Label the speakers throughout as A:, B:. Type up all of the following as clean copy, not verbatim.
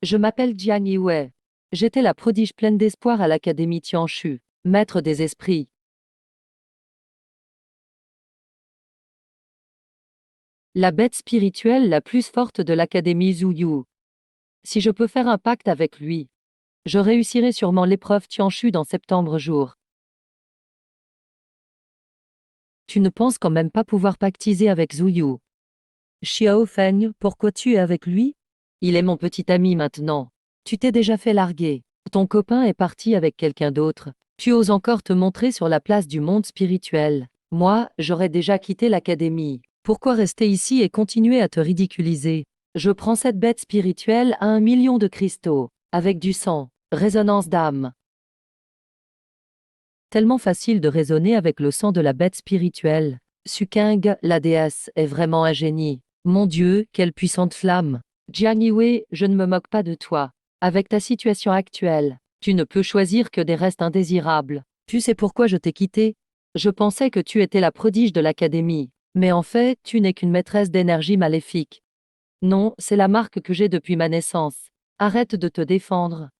A: Je m'appelle Jiang Yiwei. J'étais la prodige pleine d'espoir à l'Académie Tianshu, maître des esprits. La bête spirituelle la plus forte de l'Académie Zuyu. Si je peux faire un pacte avec lui, je réussirai sûrement l'épreuve Tianshu dans septembre jour. Tu ne penses quand même pas pouvoir pactiser avec Zuyu. Xiao Feng, pourquoi tu es avec lui? Il est mon petit ami maintenant. Tu t'es déjà fait larguer. Ton copain est parti avec quelqu'un d'autre. Tu oses encore te montrer sur la place du monde spirituel. Moi, j'aurais déjà quitté l'académie. Pourquoi rester ici et continuer à te ridiculiser? Je prends cette bête spirituelle à 1 million de cristaux, avec du sang, résonance d'âme. Tellement facile de raisonner avec le sang de la bête spirituelle. Sukeng, la déesse, est vraiment un génie. Mon Dieu, quelle puissante flamme! Jiang Yiwei, je ne me moque pas de toi. Avec ta situation actuelle, tu ne peux choisir que des restes indésirables. Tu sais pourquoi je t'ai quitté? Je pensais que tu étais la prodige de l'académie. Mais en fait, tu n'es qu'une maîtresse d'énergie maléfique. Non, c'est la marque que j'ai depuis ma naissance. Arrête de te défendre.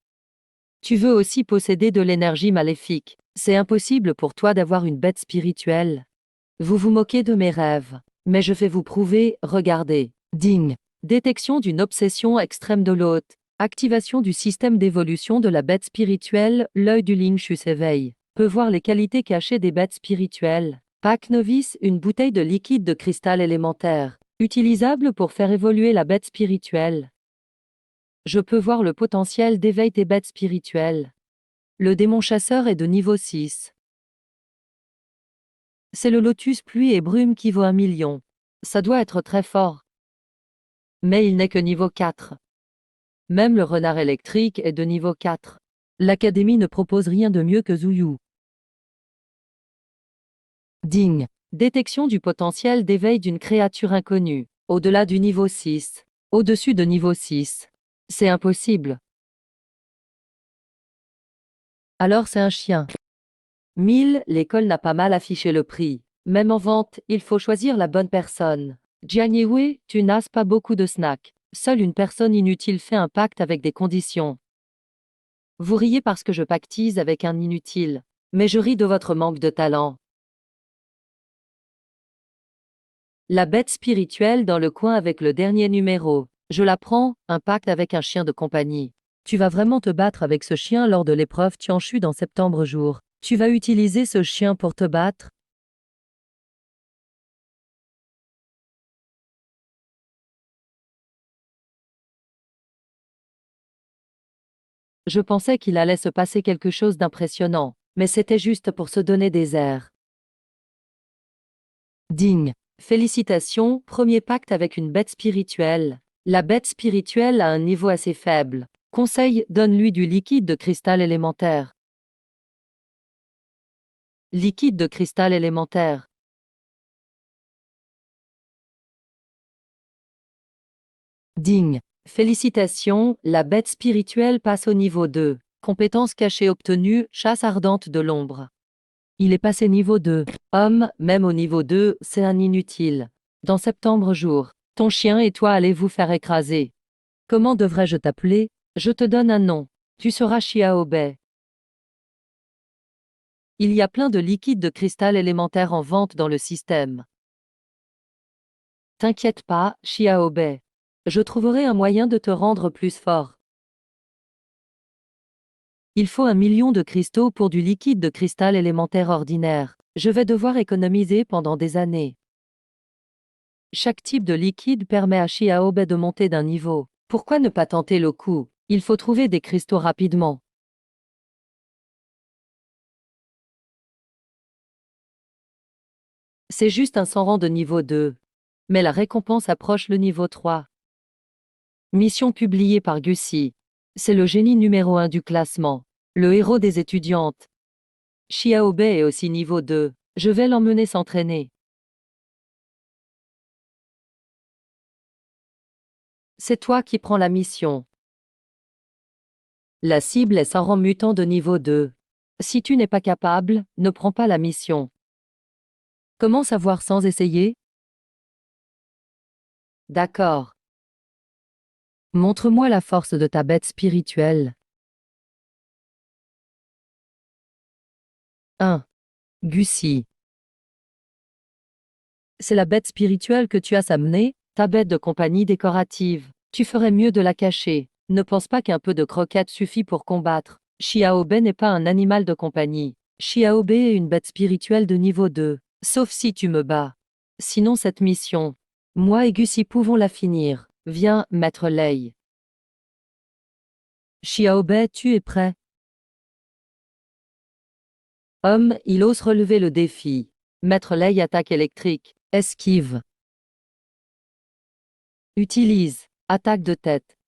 A: Tu veux aussi posséder de l'énergie maléfique. C'est impossible pour toi d'avoir une bête spirituelle. Vous vous moquez de mes rêves. Mais je vais vous prouver, regardez. Ding. Détection d'une obsession extrême de l'hôte. Activation du système d'évolution de la bête spirituelle, l'œil du Ling Shu s'éveille. Peut voir les qualités cachées des bêtes spirituelles. Pack novice, une bouteille de liquide de cristal élémentaire. Utilisable pour faire évoluer la bête spirituelle. Je peux voir le potentiel d'éveil des bêtes spirituelles. Le démon chasseur est de niveau 6. C'est le lotus pluie et brume qui vaut 1 million. Ça doit être très fort. Mais il n'est que niveau 4. Même le renard électrique est de niveau 4. L'académie ne propose rien de mieux que Zuyu. Ding. Détection du potentiel d'éveil d'une créature inconnue. Au-delà du niveau 6. Au-dessus de niveau 6. C'est impossible. Alors c'est un chien. 1000, l'école n'a pas mal affiché le prix. Même en vente, il faut choisir la bonne personne. Jiang Yiwei, tu n'as pas beaucoup de snacks. Seule une personne inutile fait un pacte avec des conditions. Vous riez parce que je pactise avec un inutile. Mais je ris de votre manque de talent. La bête spirituelle dans le coin avec le dernier numéro. Je la prends, un pacte avec un chien de compagnie. Tu vas vraiment te battre avec ce chien lors de l'épreuve Tianshu dans septembre jour. Tu vas utiliser ce chien pour te battre? Je pensais qu'il allait se passer quelque chose d'impressionnant, mais c'était juste pour se donner des airs. Ding. Félicitations, premier pacte avec une bête spirituelle. La bête spirituelle a un niveau assez faible. Conseil, donne-lui du liquide de cristal élémentaire. Liquide de cristal élémentaire. Ding. Félicitations, la bête spirituelle passe au niveau 2. Compétence cachée obtenue, chasse ardente de l'ombre. Il est passé niveau 2. Homme, même au niveau 2, c'est un inutile. Dans septembre jour, ton chien et toi allez vous faire écraser. Comment devrais-je t'appeler? Je te donne un nom. Tu seras Xiaobei. Il y a plein de liquides de cristal élémentaire en vente dans le système. T'inquiète pas, Xiaobei. Je trouverai un moyen de te rendre plus fort. Il faut 1 million de cristaux pour du liquide de cristal élémentaire ordinaire. Je vais devoir économiser pendant des années. Chaque type de liquide permet à Xiaobei de monter d'un niveau. Pourquoi ne pas tenter le coup? Il faut trouver des cristaux rapidement. C'est juste un 100 rang de niveau 2. Mais la récompense approche le niveau 3. Mission publiée par Gussie. C'est le génie numéro 1 du classement. Le héros des étudiantes. Xiaobei est aussi niveau 2. Je vais l'emmener s'entraîner. C'est toi qui prends la mission. La cible est 100 rang mutant de niveau 2. Si tu n'es pas capable, ne prends pas la mission. Comment savoir sans essayer? D'accord. Montre-moi la force de ta bête spirituelle. 1. Gussie. C'est la bête spirituelle que tu as amenée, ta bête de compagnie décorative. Tu ferais mieux de la cacher. Ne pense pas qu'un peu de croquette suffit pour combattre. Xiaobe n'est pas un animal de compagnie. Xiaobe est une bête spirituelle de niveau 2. Sauf si tu me bats. Sinon cette mission, moi et Gussie pouvons la finir. Viens, maître Lei. Xiaobe, tu es prêt? Homme, il ose relever le défi. Maître Lei attaque électrique. Esquive. Utilise. Attaque de tête.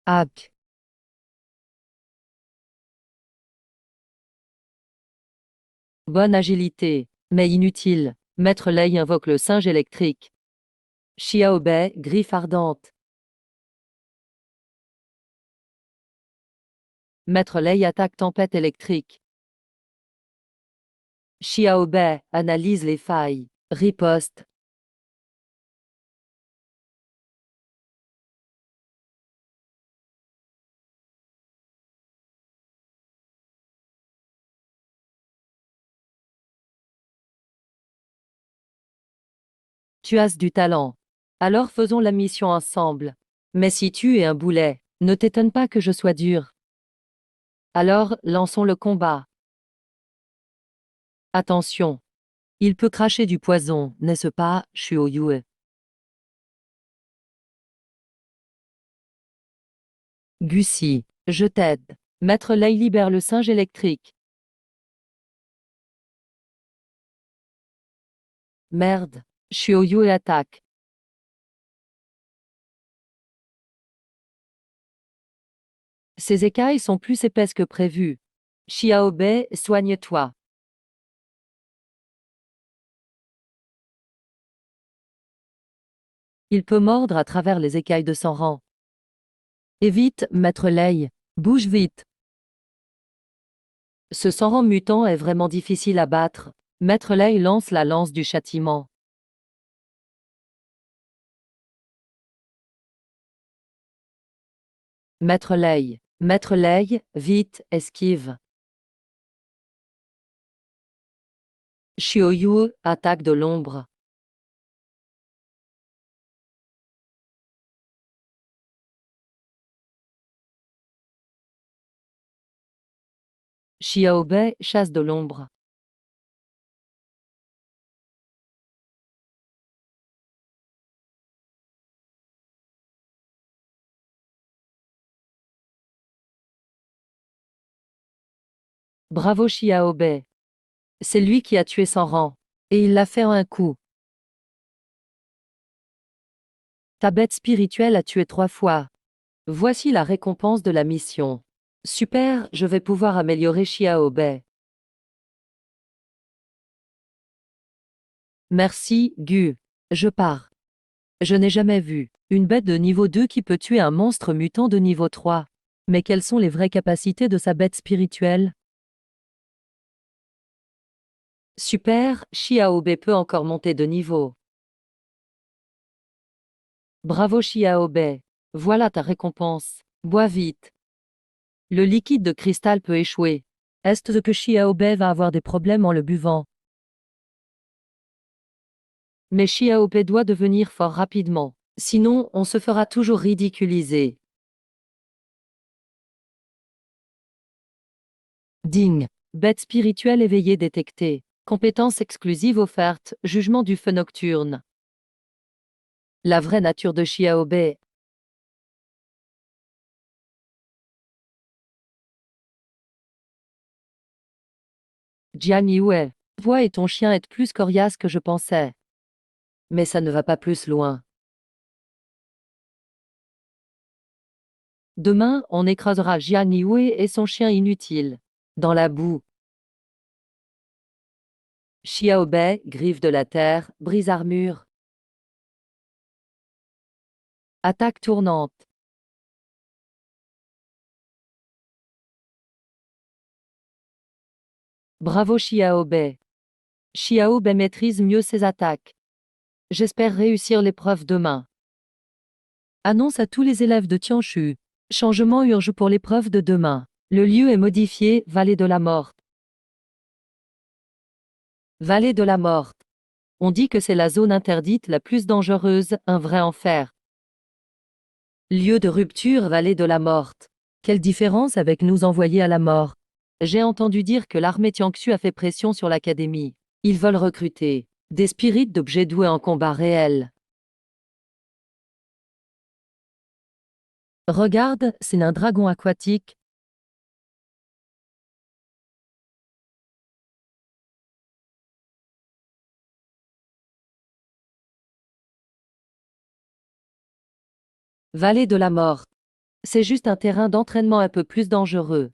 A: Hack. Bonne agilité, mais inutile. Maître Lei invoque le singe électrique. Xiaobe, griffe ardente. Maître Lei attaque tempête électrique. Xiaobe analyse les failles. Riposte. Tu as du talent. Alors faisons la mission ensemble. Mais si tu es un boulet, ne t'étonne pas que je sois dur. Alors, lançons le combat. Attention. Il peut cracher du poison, n'est-ce pas, Shuoyue? Gussie, je t'aide. Maître Lei libère le singe électrique. Merde. Shuoyue attaque. Ces écailles sont plus épaisses que prévu. Xiaobe, soigne-toi. Il peut mordre à travers les écailles de son rang. Évite, maître Lei. Bouge vite. Ce sang mutant est vraiment difficile à battre. Maître Lei lance la lance du châtiment. Maître Lei, vite, esquive. Xiaoyu, attaque de l'ombre. Xiaobe, chasse de l'ombre. Bravo Xiaobe. C'est lui qui a tué son rang. Et il l'a fait en un coup. Ta bête spirituelle a tué 3 fois. Voici la récompense de la mission. Super, je vais pouvoir améliorer Xiaobe. Merci, Gu. Je pars. Je n'ai jamais vu une bête de niveau 2 qui peut tuer un monstre mutant de niveau 3. Mais quelles sont les vraies capacités de sa bête spirituelle? Super, Xiaobe peut encore monter de niveau. Bravo Xiaobe. Voilà ta récompense. Bois vite. Le liquide de cristal peut échouer. Est-ce que Xiaobe va avoir des problèmes en le buvant? Mais Xiaobe doit devenir fort rapidement. Sinon, on se fera toujours ridiculiser. Ding. Bête spirituelle éveillée détectée. Compétence exclusive offerte, jugement du feu nocturne. La vraie nature de Xiaobe. Jiang Yue. Toi et ton chien êtes plus coriaces que je pensais. Mais ça ne va pas plus loin. Demain, on écrasera Jiang Yue et son chien inutile. Dans la boue. Xiaobe, griffe de la terre, brise armure. Attaque tournante. Bravo Xiaobe. Xiaobe maîtrise mieux ses attaques. J'espère réussir l'épreuve demain. Annonce à tous les élèves de Tianshu. Changement urge pour l'épreuve de demain. Le lieu est modifié, Vallée de la Morte. Vallée de la Morte. On dit que c'est la zone interdite la plus dangereuse, un vrai enfer. Lieu de rupture, Vallée de la Morte. Quelle différence avec nous envoyer à la mort? J'ai entendu dire que l'armée Tianxu a fait pression sur l'académie. Ils veulent recruter des spirites d'objets doués en combat réel. Regarde, c'est un dragon aquatique. Vallée de la Mort. C'est juste un terrain d'entraînement un peu plus dangereux.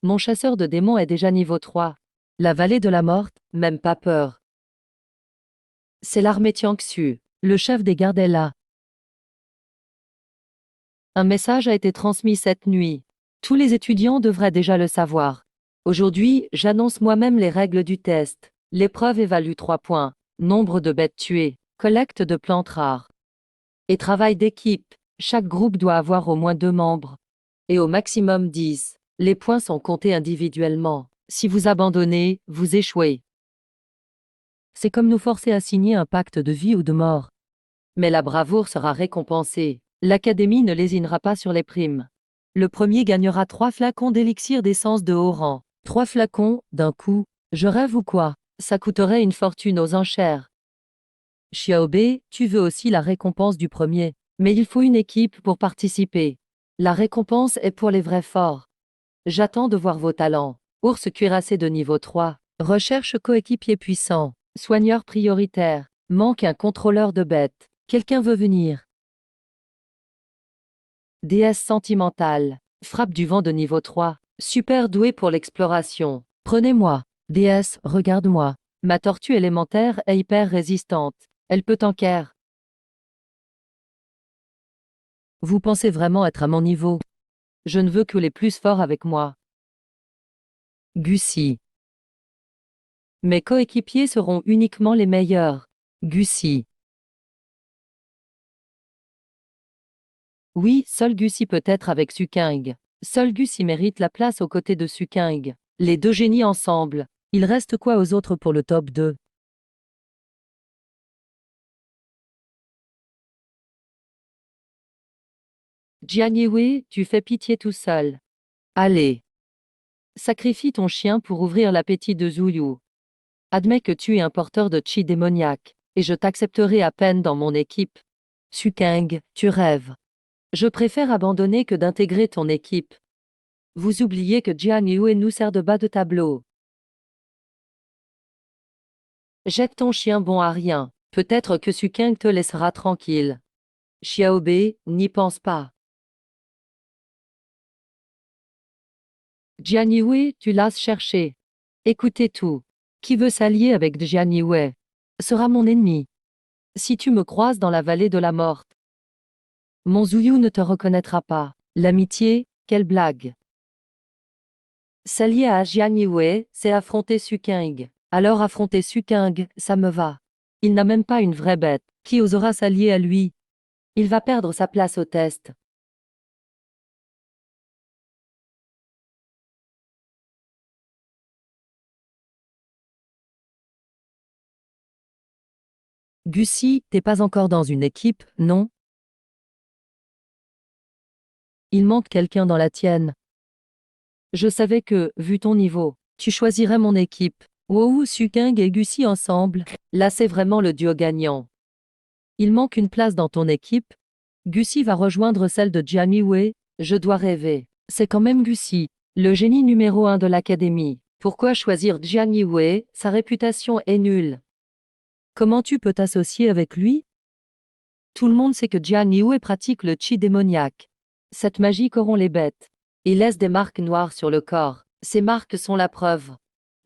A: Mon chasseur de démons est déjà niveau 3. La vallée de la Morte, même pas peur. C'est l'armée Tianxu. Le chef des gardes est là. Un message a été transmis cette nuit. Tous les étudiants devraient déjà le savoir. Aujourd'hui, j'annonce moi-même les règles du test. L'épreuve évalue 3 points. Nombre de bêtes tuées. Collecte de plantes rares. Et travail d'équipe. Chaque groupe doit avoir au moins 2 membres. Et au maximum 10. Les points sont comptés individuellement. Si vous abandonnez, vous échouez. C'est comme nous forcer à signer un pacte de vie ou de mort. Mais la bravoure sera récompensée. L'académie ne lésinera pas sur les primes. Le premier gagnera 3 flacons d'élixir d'essence de haut rang. 3 flacons, d'un coup. Je rêve ou quoi? Ça coûterait une fortune aux enchères. Xiaobei, tu veux aussi la récompense du premier. Mais il faut une équipe pour participer. La récompense est pour les vrais forts. J'attends de voir vos talents. Ours cuirassé de niveau 3. Recherche coéquipier puissant. Soigneur prioritaire. Manque un contrôleur de bêtes. Quelqu'un veut venir. Déesse sentimentale. Frappe du vent de niveau 3. Super doué pour l'exploration. Prenez-moi. Déesse, regarde-moi. Ma tortue élémentaire est hyper résistante. Elle peut tanker. Vous pensez vraiment être à mon niveau? Je ne veux que les plus forts avec moi. Gussie. Mes coéquipiers seront uniquement les meilleurs. Gussie. Oui, seul Gussie peut être avec Suking. Seul Gussie mérite la place aux côtés de Suking. Les deux génies ensemble. Il reste quoi aux autres pour le top 2? Jianyue, tu fais pitié tout seul. Allez. Sacrifie ton chien pour ouvrir l'appétit de Zuyu. Admets que tu es un porteur de chi démoniaque, et je t'accepterai à peine dans mon équipe. Suking, tu rêves. Je préfère abandonner que d'intégrer ton équipe. Vous oubliez que Jianyue nous sert de bas de tableau. Jette ton chien bon à rien. Peut-être que Suking te laissera tranquille. Xiaobei, n'y pense pas. Jianyue, tu l'as cherché. Écoutez tout. Qui veut s'allier avec Jianyue sera mon ennemi. Si tu me croises dans la vallée de la Morte, mon Zuyu ne te reconnaîtra pas. L'amitié, quelle blague. S'allier à Jianyue, c'est affronter Suking. Alors affronter Suking, ça me va. Il n'a même pas une vraie bête. Qui osera s'allier à lui? Il va perdre sa place au test. Gussie, t'es pas encore dans une équipe, non? Il manque quelqu'un dans la tienne. Je savais que, vu ton niveau, tu choisirais mon équipe. Wow, Suking et Gussie ensemble, là c'est vraiment le duo gagnant. Il manque une place dans ton équipe. Gussie va rejoindre celle de Jianyue, je dois rêver. C'est quand même Gussie, le génie numéro 1 de l'académie. Pourquoi choisir Jianyue? Sa réputation est nulle. Comment tu peux t'associer avec lui? Tout le monde sait que Jianyue pratique le chi démoniaque. Cette magie corrompt les bêtes. Il laisse des marques noires sur le corps. Ces marques sont la preuve.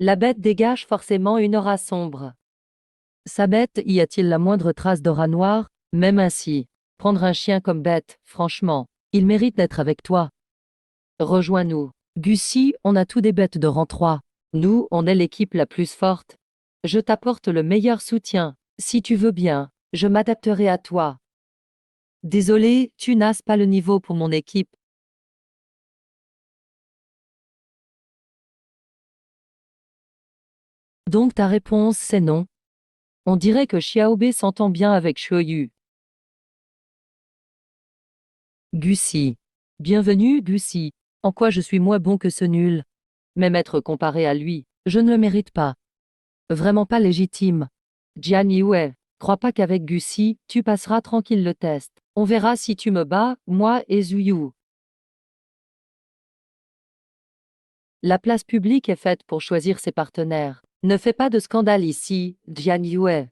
A: La bête dégage forcément une aura sombre. Sa bête, y a-t-il la moindre trace d'aura noire? Même ainsi, prendre un chien comme bête, franchement, il mérite d'être avec toi. Rejoins-nous. Gussie, on a tous des bêtes de rang 3. Nous, on est l'équipe la plus forte. Je t'apporte le meilleur soutien. Si tu veux bien, je m'adapterai à toi. Désolé, tu n'as pas le niveau pour mon équipe. Donc ta réponse c'est non. On dirait que Xiaobei s'entend bien avec Shuoyu. Gucy. Bienvenue, Gucy. En quoi je suis moins bon que ce nul? Même être comparé à lui, je ne le mérite pas. Vraiment pas légitime. Jian Yue, crois pas qu'avec Gucy, tu passeras tranquille le test. On verra si tu me bats, moi et Zuyu. La place publique est faite pour choisir ses partenaires. Ne fais pas de scandale ici, Jian Yue.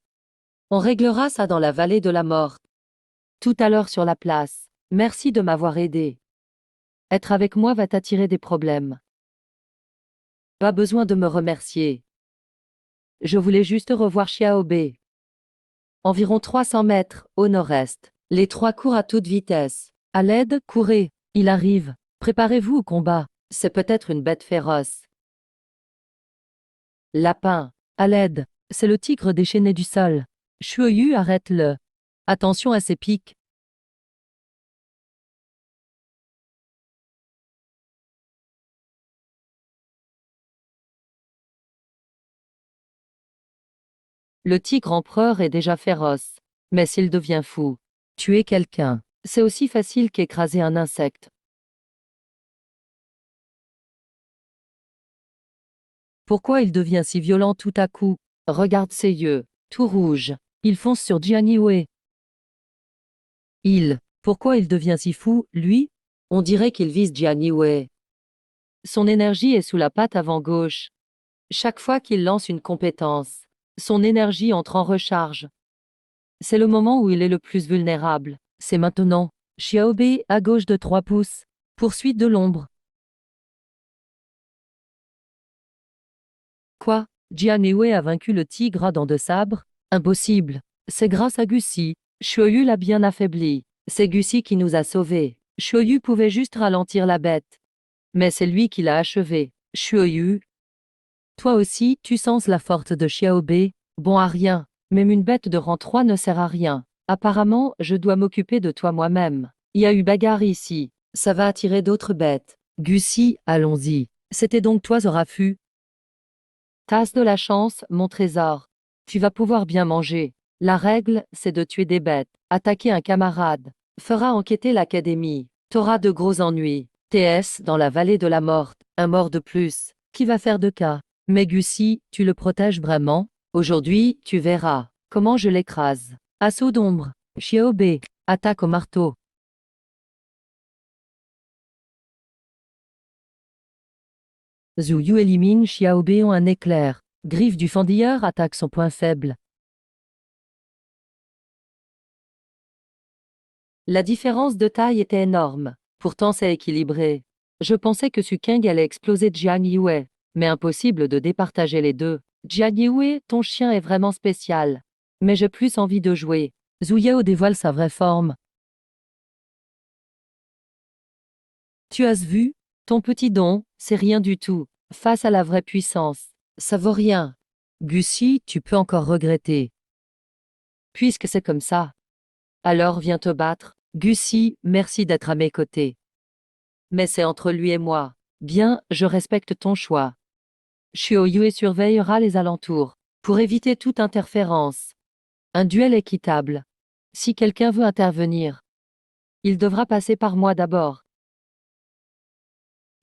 A: On réglera ça dans la vallée de la mort. Tout à l'heure sur la place. Merci de m'avoir aidé. Être avec moi va t'attirer des problèmes. Pas besoin de me remercier. Je voulais juste revoir Xiaobei. Environ 300 mètres, au nord-est. Les trois courent à toute vitesse. À l'aide, courez. Il arrive. Préparez-vous au combat. C'est peut-être une bête féroce. Lapin. À l'aide. C'est le tigre déchaîné du sol. Shuoyu, arrête-le. Attention à ses pics. Le tigre empereur est déjà féroce. Mais s'il devient fou, tuer quelqu'un, c'est aussi facile qu'écraser un insecte. Pourquoi il devient si violent tout à coup? Regarde ses yeux, tout rouges. Il fonce sur Jian Yue. Pourquoi il devient si fou, lui? On dirait qu'il vise Jian Yue. Son énergie est sous la patte avant gauche. Chaque fois qu'il lance une compétence, son énergie entre en recharge. C'est le moment où il est le plus vulnérable. C'est maintenant. Xiaobei à gauche de 3 pouces. Poursuite de l'ombre. Quoi? Jian Yue a vaincu le tigre à dents de sabre? Impossible. C'est grâce à Gucy. Shuoyu l'a bien affaibli. C'est Gucy qui nous a sauvés. Shuoyu pouvait juste ralentir la bête. Mais c'est lui qui l'a achevé. Shuoyu. Toi aussi, tu sens la force de Xiaobei? Bon à rien. Même une bête de rang 3 ne sert à rien. Apparemment, je dois m'occuper de toi moi-même. Il y a eu bagarre ici. Ça va attirer d'autres bêtes. Gucy, allons-y. C'était donc toi Zorafu? Tasse de la chance, mon trésor. Tu vas pouvoir bien manger. La règle, c'est de tuer des bêtes. Attaquer un camarade fera enquêter l'académie. T'auras de gros ennuis. TS dans la vallée de la mort. Un mort de plus. Qui va faire de cas? Mais Gucy, tu le protèges vraiment? Aujourd'hui, tu verras comment je l'écrase. Assaut d'ombre. Xiaobei. Attaque au marteau. Zuyu élimine Xiaobei en un éclair. Griffe du fendilleur attaque son point faible. La différence de taille était énorme. Pourtant c'est équilibré. Je pensais que Sukeng allait exploser Jiang Yue. Mais impossible de départager les deux. Jiang Yue, ton chien est vraiment spécial. Mais j'ai plus envie de jouer. Zhu Yao dévoile sa vraie forme. Tu as vu? Ton petit don, c'est rien du tout. Face à la vraie puissance. Ça vaut rien. Gucy, tu peux encore regretter. Puisque c'est comme ça. Alors viens te battre. Gucy, merci d'être à mes côtés. Mais c'est entre lui et moi. Bien, je respecte ton choix. Shioyue surveillera les alentours, pour éviter toute interférence. Un duel équitable. Si quelqu'un veut intervenir, il devra passer par moi d'abord.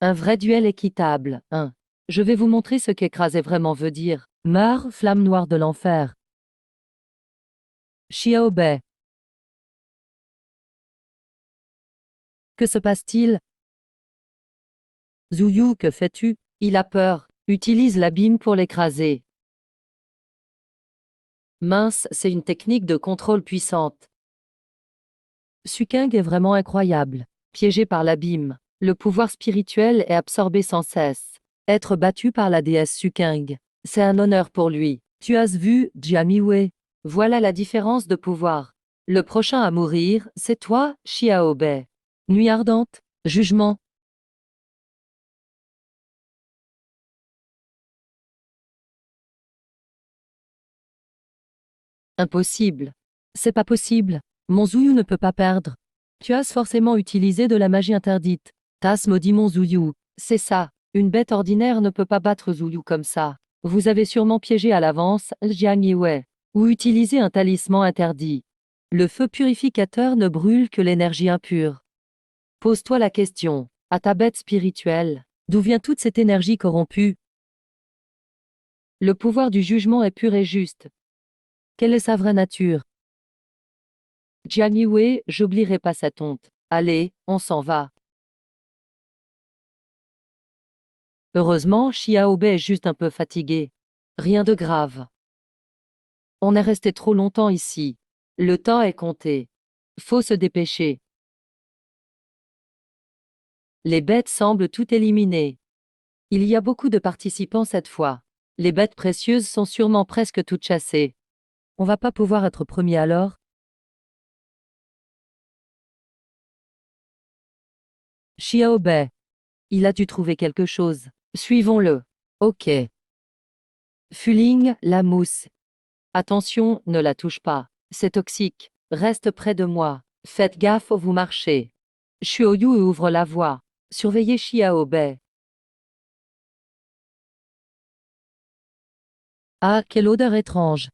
A: Un vrai duel équitable. 1. Je vais vous montrer ce qu'écraser vraiment veut dire. Meurs, flamme noire de l'enfer. Xiaobei. Que se passe-t-il? Zuyu, que fais-tu? Il a peur. Utilise l'abîme pour l'écraser. Mince, c'est une technique de contrôle puissante. Sukeng est vraiment incroyable. Piégé par l'abîme, le pouvoir spirituel est absorbé sans cesse. Être battu par la déesse Sukeng, c'est un honneur pour lui. Tu as vu, Jian Yue? Voilà la différence de pouvoir. Le prochain à mourir, c'est toi, Xiaobei. Nuit ardente, jugement. Impossible. C'est pas possible. Mon Zouyou ne peut pas perdre. Tu as forcément utilisé de la magie interdite. Tas maudit mon Zouyou. C'est ça. Une bête ordinaire ne peut pas battre Zouyou comme ça. Vous avez sûrement piégé à l'avance Jiang Yiwei. Ou utilisé un talisman interdit. Le feu purificateur ne brûle que l'énergie impure. Pose-toi la question. À ta bête spirituelle, d'où vient toute cette énergie corrompue? Le pouvoir du jugement est pur et juste. Quelle est sa vraie nature? Jiang Yiwei, j'oublierai pas cette honte. Allez, on s'en va. Heureusement, Xiaobei est juste un peu fatigué. Rien de grave. On est resté trop longtemps ici. Le temps est compté. Faut se dépêcher. Les bêtes semblent tout éliminer. Il y a beaucoup de participants cette fois. Les bêtes précieuses sont sûrement presque toutes chassées. On va pas pouvoir être premier alors? Xiaobei. Il a dû trouver quelque chose. Suivons-le. Ok. Fuling, la mousse. Attention, ne la touche pas. C'est toxique. Reste près de moi. Faites gaffe où vous marchez. Shuoyu ouvre la voie. Surveillez Xiaobei. Ah, quelle odeur étrange.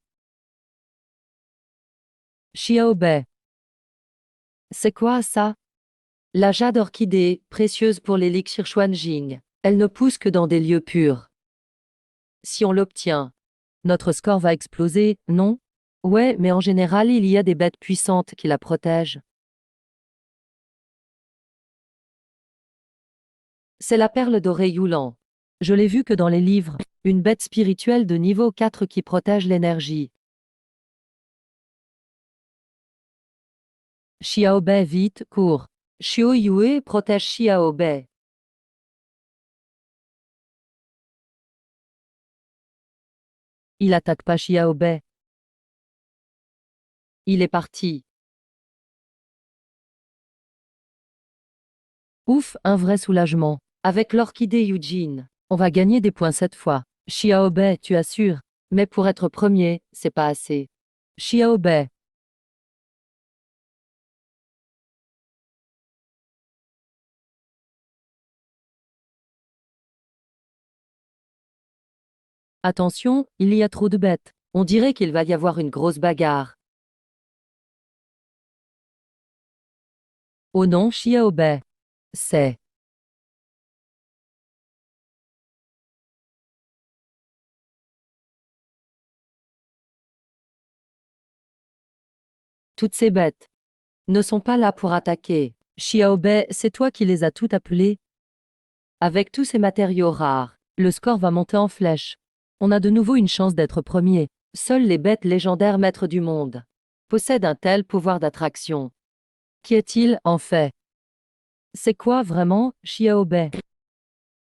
A: Xiaobei. C'est quoi ça? La jade orchidée, précieuse pour l'élixir Xuanjing. Elle ne pousse que dans des lieux purs. Si on l'obtient, notre score va exploser, non? Ouais, mais en général, il y a des bêtes puissantes qui la protègent. C'est la perle dorée Yulan. Je l'ai vue que dans les livres, une bête spirituelle de niveau 4 qui protège l'énergie. Xiaobei vite, cours. Xiao Yue protège Xiaobei. Il attaque pas Xiaobei. Il est parti. Ouf, un vrai soulagement. Avec l'orchidée Eugene, on va gagner des points cette fois. Xiaobei, tu assures. Mais pour être premier, c'est pas assez. Xiaobei. Attention, il y a trop de bêtes. On dirait qu'il va y avoir une grosse bagarre. Oh non, Xiaobei. C'est. Toutes ces bêtes ne sont pas là pour attaquer. Xiaobei, c'est toi qui les as toutes appelées? Avec tous ces matériaux rares, le score va monter en flèche. On a de nouveau une chance d'être premier. Seules les bêtes légendaires maîtres du monde possèdent un tel pouvoir d'attraction. Qu'y a-t-il, en fait? C'est quoi vraiment, Xiaobei?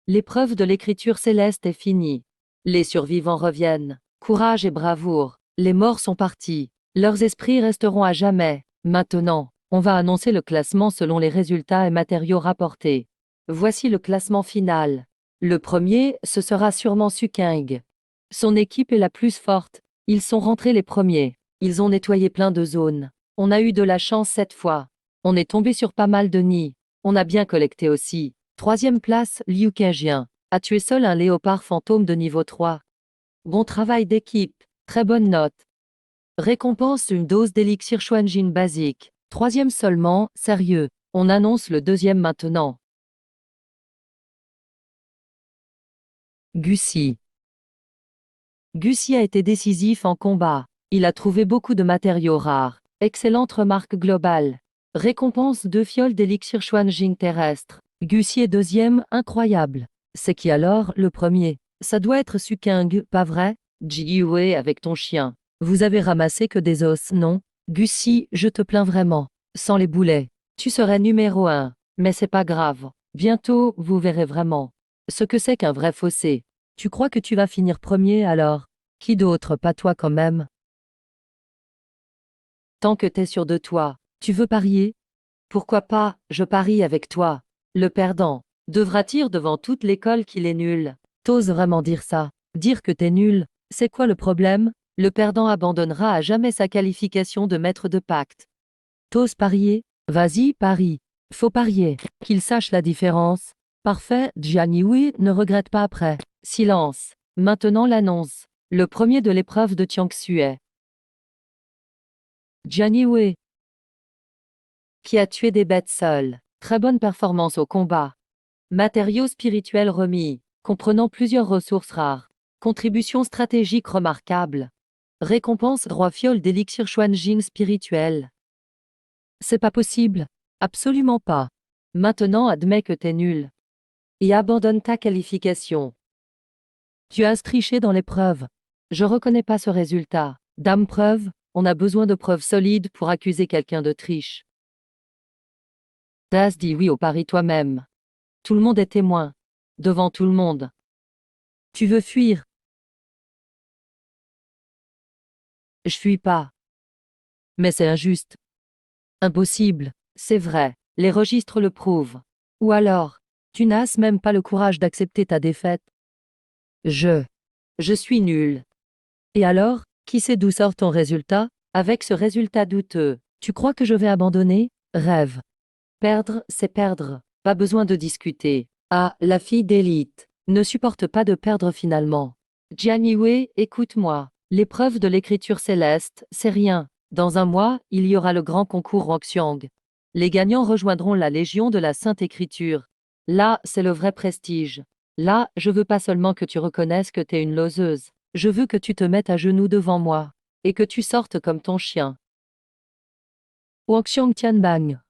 A: L'épreuve de l'écriture céleste est finie. Les survivants reviennent. Courage et bravoure. Les morts sont partis. Leurs esprits resteront à jamais. Maintenant, on va annoncer le classement selon les résultats et matériaux rapportés. Voici le classement final. Le premier, ce sera sûrement Suking. Son équipe est la plus forte. Ils sont rentrés les premiers. Ils ont nettoyé plein de zones. On a eu de la chance cette fois. On est tombé sur pas mal de nids. On a bien collecté aussi. Troisième place, Liu Kaijian. A tué seul un léopard fantôme de niveau 3. Bon travail d'équipe. Très bonne note. Récompense une dose d'élixir Xuanjin basique. Troisième seulement, sérieux. On annonce le deuxième maintenant. Gucy. Gucy a été décisif en combat. Il a trouvé beaucoup de matériaux rares. Excellente remarque globale. Récompense 2 fioles d'élixir Xuanjing terrestre. Gucy est deuxième, incroyable. C'est qui alors, le premier? Ça doit être Suking, pas vrai? Ji avec ton chien. Vous avez ramassé que des os, non? Gucy, je te plains vraiment. Sans les boulets, tu serais numéro 1. Mais c'est pas grave. Bientôt, vous verrez vraiment ce que c'est qu'un vrai fossé. Tu crois que tu vas finir premier alors? Qui d'autre, pas toi quand même? Tant que t'es sûr de toi, tu veux parier? Pourquoi pas, je parie avec toi. Le perdant devra dire devant toute l'école qu'il est nul. T'oses vraiment dire ça? Dire que t'es nul, c'est quoi le problème? Le perdant abandonnera à jamais sa qualification de maître de pacte. T'oses parier? Vas-y, parie. Faut parier. Qu'il sache la différence. Parfait, Jiang ne regrette pas après. Silence. Maintenant l'annonce. Le premier de l'épreuve de Tiangsue. Jiang qui a tué des bêtes seul. Très bonne performance au combat. Matériaux spirituels remis, comprenant plusieurs ressources rares. Contribution stratégique remarquable. Récompense roi fiole d'élixir Xuanjing spirituel. C'est pas possible. Absolument pas. Maintenant admets que t'es nul. Et abandonne ta qualification. Tu as triché dans l'épreuve. Je reconnais pas ce résultat. Dame preuve, on a besoin de preuves solides pour accuser quelqu'un de triche. Das dit oui au pari toi-même. Tout le monde est témoin. Devant tout le monde. Tu veux fuir? Je fuis pas. Mais c'est injuste. Impossible. C'est vrai. Les registres le prouvent. Ou alors, tu n'as même pas le courage d'accepter ta défaite. Je suis nul. Et alors, qui sait d'où sort ton résultat? Avec ce résultat douteux, tu crois que je vais abandonner? Rêve. Perdre, c'est perdre. Pas besoin de discuter. Ah, la fille d'élite. Ne supporte pas de perdre finalement. Jiang Yue, écoute-moi. L'épreuve de l'écriture céleste, c'est rien. Dans un mois, il y aura le grand concours Wangxiang. Les gagnants rejoindront la Légion de la Sainte Écriture. Là, c'est le vrai prestige. Là, je veux pas seulement que tu reconnaisses que t'es une loseuse. Je veux que tu te mettes à genoux devant moi. Et que tu sortes comme ton chien. Wangxiang Tianbang.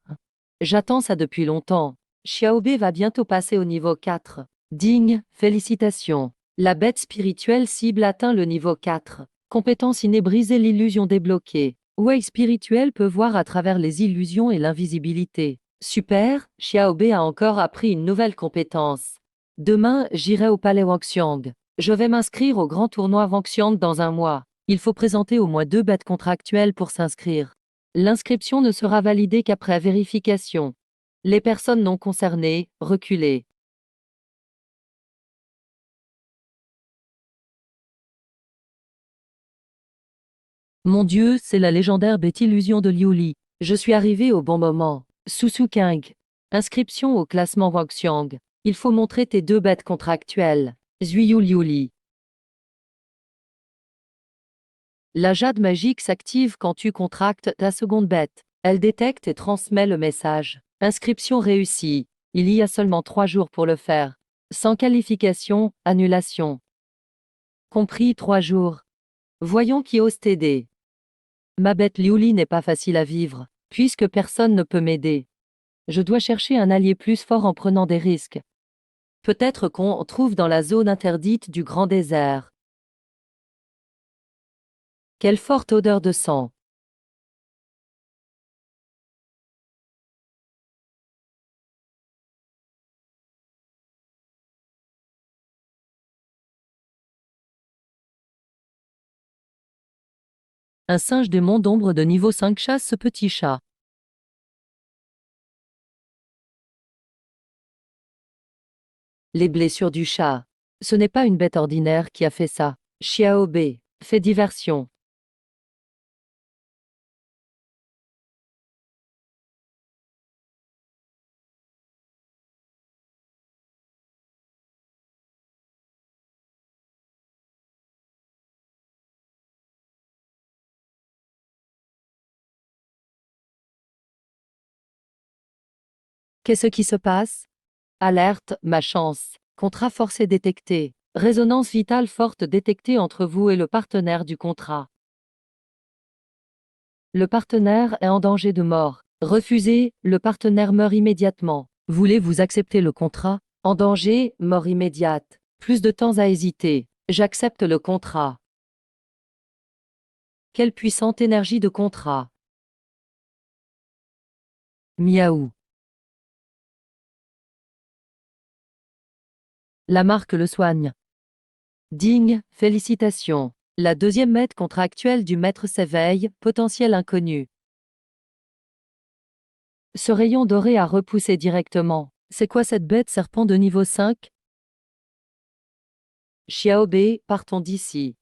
A: J'attends ça depuis longtemps. Xiaobei va bientôt passer au niveau 4. Digne, félicitations. La bête spirituelle cible atteint le niveau 4. Compétence innée briser l'illusion débloquée. Wei spirituel peut voir à travers les illusions et l'invisibilité. Super, Xiaobei a encore appris une nouvelle compétence. Demain, j'irai au palais Wangxiang. Je vais m'inscrire au grand tournoi Wangxiang dans un mois. Il faut présenter au moins 2 bêtes contractuelles pour s'inscrire. L'inscription ne sera validée qu'après vérification. Les personnes non concernées, reculées. Mon Dieu, c'est la légendaire bête illusion de Liu Li. Je suis arrivé au bon moment. Susu King. Inscription au classement Wangxiang. Il faut montrer tes 2 bêtes contractuelles. Zuiyu Liu Li. La jade magique s'active quand tu contractes ta seconde bête. Elle détecte et transmet le message. Inscription réussie. Il y a seulement 3 jours pour le faire. Sans qualification, annulation. Compris 3 jours. Voyons qui ose t'aider. Ma bête Liuli n'est pas facile à vivre, puisque personne ne peut m'aider. Je dois chercher un allié plus fort en prenant des risques. Peut-être qu'on trouve dans la zone interdite du grand désert. Quelle forte odeur de sang. Un singe démon d'ombre de niveau 5 chasse ce petit chat. Les blessures du chat. Ce n'est pas une bête ordinaire qui a fait ça. Xiaobei. Fait diversion. Qu'est-ce qui se passe? Alerte, ma chance. Contrat forcé détecté. Résonance vitale forte détectée entre vous et le partenaire du contrat. Le partenaire est en danger de mort. Refusez, le partenaire meurt immédiatement. Voulez-vous accepter le contrat? En danger, mort immédiate. Plus de temps à hésiter. J'accepte le contrat. Quelle puissante énergie de contrat. Miaou. La marque le soigne. Digne, félicitations. La deuxième maître contractuelle du maître s'éveille, potentiel inconnu. Ce rayon doré a repoussé directement. C'est quoi cette bête serpent de niveau 5? Xiaobei, partons d'ici.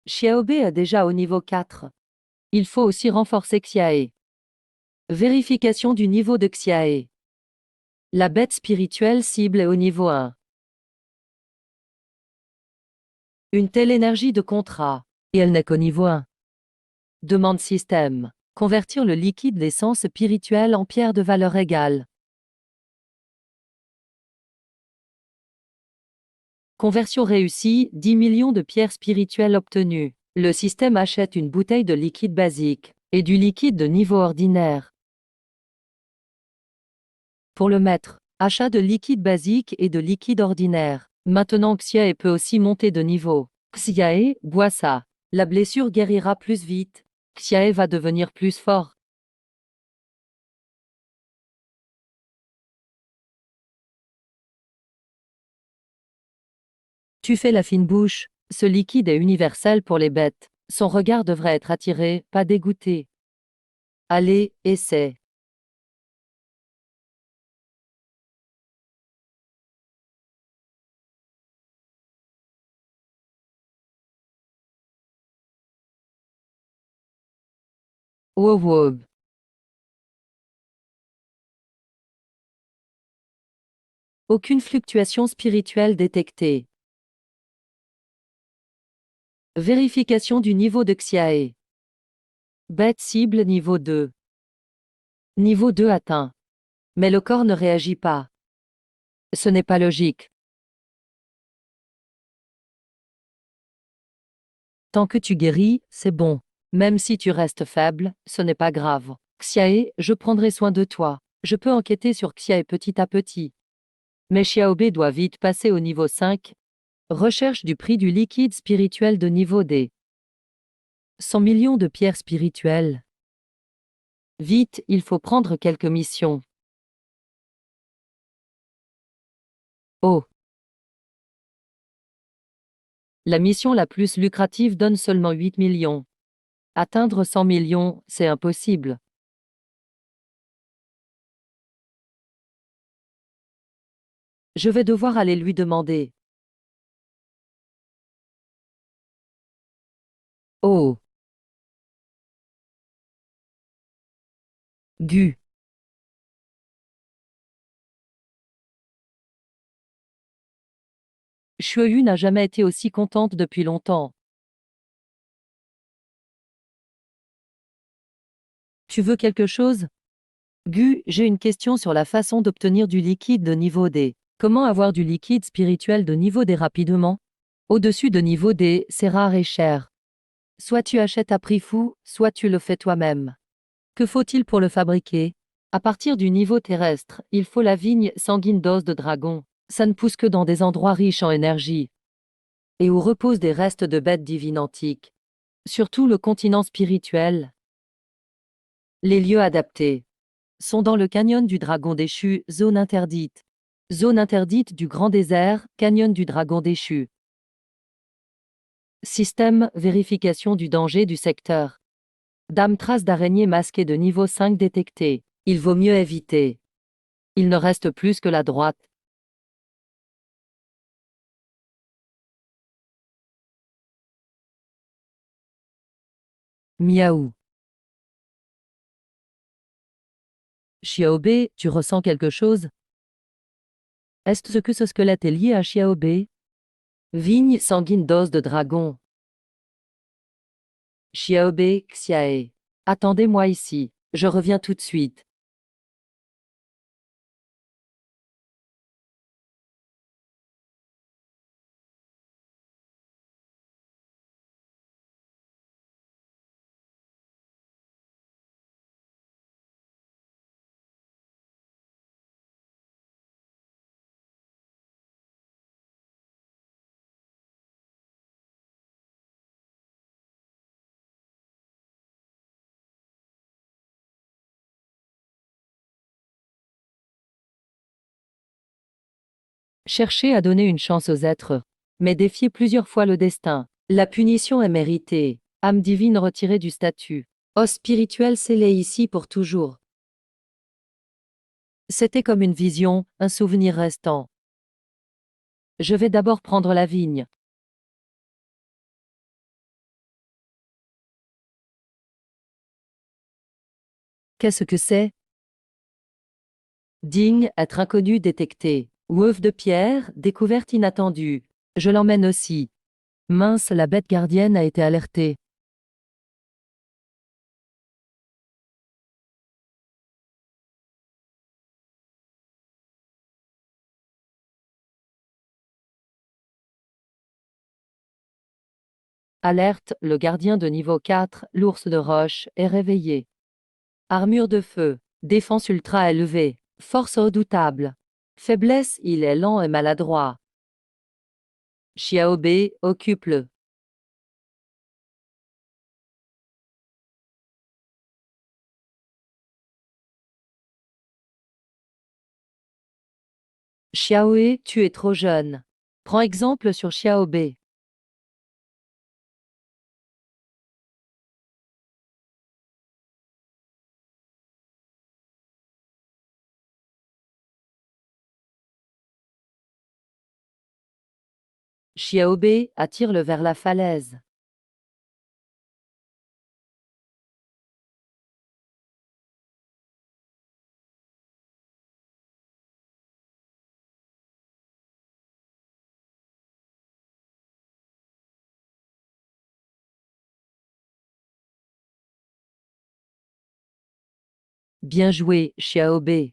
A: Xiaobei est déjà au niveau 4. Il faut aussi renforcer Xiae. Vérification du niveau de Xiae. La bête spirituelle cible est au niveau 1. Une telle énergie de contrat, et elle n'est qu'au niveau 1. Demande système. Convertir le liquide d'essence spirituelle en pierre de valeur égale. Conversion réussie, 10 millions de pierres spirituelles obtenues. Le système achète une bouteille de liquide basique et du liquide de niveau ordinaire. Pour le maître, achat de liquide basique et de liquide ordinaire. Maintenant Xiae peut aussi monter de niveau. Xiae, bois ça. La blessure guérira plus vite. Xiae va devenir plus fort. Tu fais la fine bouche. Ce liquide est universel pour les bêtes. Son regard devrait être attiré, pas dégoûté. Allez, essaie. Wow wow. Aucune fluctuation spirituelle détectée. Vérification du niveau de Xiae. Bête cible niveau 2. Niveau 2 atteint. Mais le corps ne réagit pas. Ce n'est pas logique. Tant que tu guéris, c'est bon. Même si tu restes faible, ce n'est pas grave. Xiae, je prendrai soin de toi. Je peux enquêter sur Xiae petit à petit. Mais Xiaobei doit vite passer au niveau 5. Recherche du prix du liquide spirituel de niveau D. 100 millions de pierres spirituelles. Vite, il faut prendre quelques missions. Oh. La mission la plus lucrative donne seulement 8 millions. Atteindre 100 millions, c'est impossible. Je vais devoir aller lui demander. Oh. Gu. Shuoyu n'a jamais été aussi contente depuis longtemps. Tu veux quelque chose? Gu, j'ai une question sur la façon d'obtenir du liquide de niveau D. Comment avoir du liquide spirituel de niveau D rapidement? Au-dessus de niveau D, c'est rare et cher. Soit tu achètes à prix fou, soit tu le fais toi-même. Que faut-il pour le fabriquer? À partir du niveau terrestre, il faut la vigne sanguine d'os de dragon. Ça ne pousse que dans des endroits riches en énergie et où reposent des restes de bêtes divines antiques. Surtout le continent spirituel. Les lieux adaptés sont dans le canyon du dragon déchu, zone interdite. Zone interdite du grand désert, canyon du dragon déchu. Système, vérification du danger du secteur. Dame trace d'araignée masquée de niveau 5 détectée. Il vaut mieux éviter. Il ne reste plus que la droite. Miaou. Xiaobei, tu ressens quelque chose? Est-ce que ce squelette est lié à Xiaobei? Vigne sanguine d'os de dragon. Xiaobei, Xiae. Attendez-moi ici. Je reviens tout de suite. Cherchez à donner une chance aux êtres, mais défiez plusieurs fois le destin. La punition est méritée. Âme divine retirée du statut. Os spirituel scellé ici pour toujours. C'était comme une vision, un souvenir restant. Je vais d'abord prendre la vigne. Qu'est-ce que c'est? Ding, être inconnu détecté. Ou œuf de pierre, découverte inattendue. Je l'emmène aussi. Mince, la bête gardienne a été alertée. Alerte, le gardien de niveau 4, l'ours de roche, est réveillé. Armure de feu. Défense ultra élevée. Force redoutable. Faiblesse, il est lent et maladroit. Xiaobei, occupe-le. Xiaoe, tu es trop jeune. Prends exemple sur Xiaobei. Xiaobei, attire-le vers la falaise. Bien joué, Xiaobei.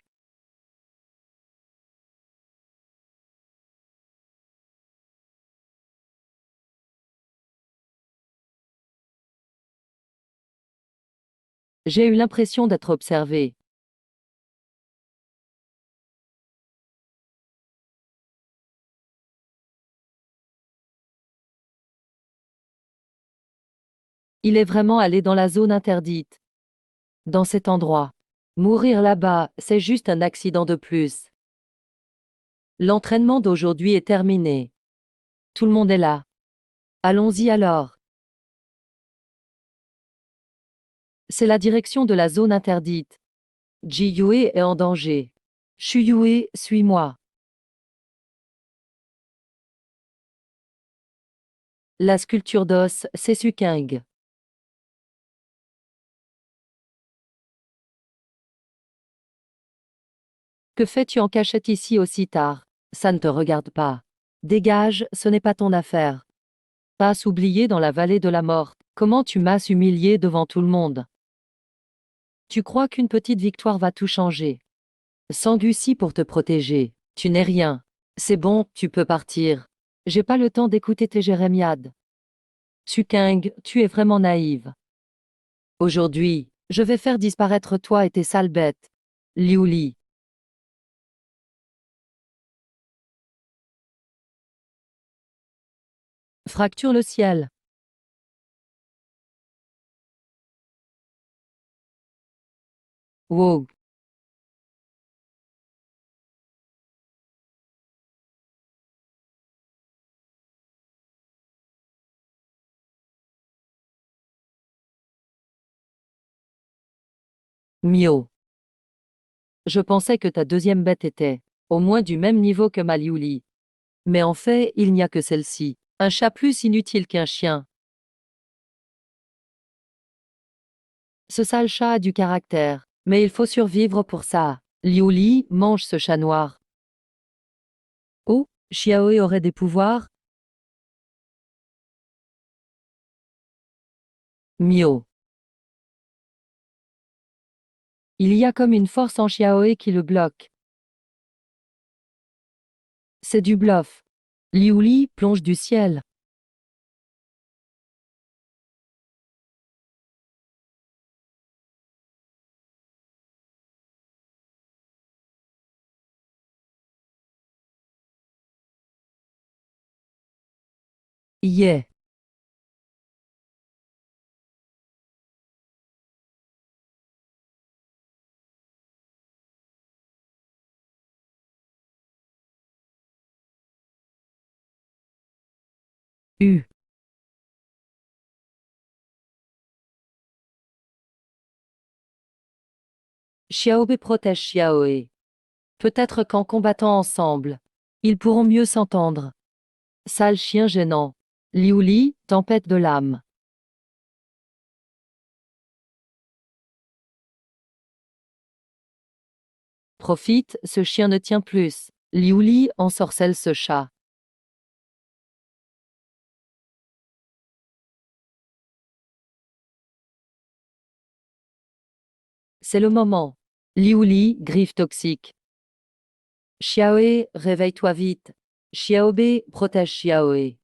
A: J'ai eu l'impression d'être observé. Il est vraiment allé dans la zone interdite. Dans cet endroit. Mourir là-bas, c'est juste un accident de plus. L'entraînement d'aujourd'hui est terminé. Tout le monde est là. Allons-y alors. C'est la direction de la zone interdite. Ji Yue est en danger. Shu Yue, suis-moi. La sculpture d'os, c'est Suqing. Que fais-tu en cachette ici aussi tard? Ça ne te regarde pas. Dégage, ce n'est pas ton affaire. Passe oublié dans la vallée de la mort. Comment tu m'as humilié devant tout le monde? Tu crois qu'une petite victoire va tout changer? Sanguci pour te protéger. Tu n'es rien. C'est bon, tu peux partir. J'ai pas le temps d'écouter tes jérémiades. Suqing, tu es vraiment naïve. Aujourd'hui, je vais faire disparaître toi et tes sales bêtes. Liu Li. Fracture le ciel. Wow. Mio. Je pensais que ta deuxième bête était, au moins du même niveau que ma Liu Li. Mais en fait, il n'y a que celle-ci. Un chat plus inutile qu'un chien. Ce sale chat a du caractère. Mais il faut survivre pour ça. Liu Li mange ce chat noir. Oh, Xiaoe aurait des pouvoirs? Mio. Il y a comme une force en Xiaoe qui le bloque. C'est du bluff. Liu Li plonge du ciel. Yeah. U. Xiaobe protège Xiaoe. Peut-être qu'en combattant ensemble, ils pourront mieux s'entendre. Sale chien gênant. Liu Li, tempête de l'âme. Profite, ce chien ne tient plus. Liu Li ensorcelle ce chat. C'est le moment. Liu Li, griffe toxique. Xiaoe, réveille-toi vite. Xiaobe, protège Xiaoe.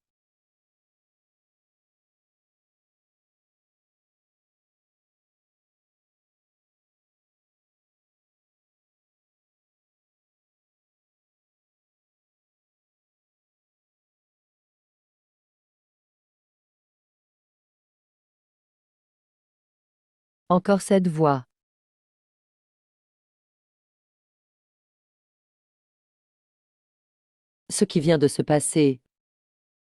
A: Encore cette voix. Ce qui vient de se passer.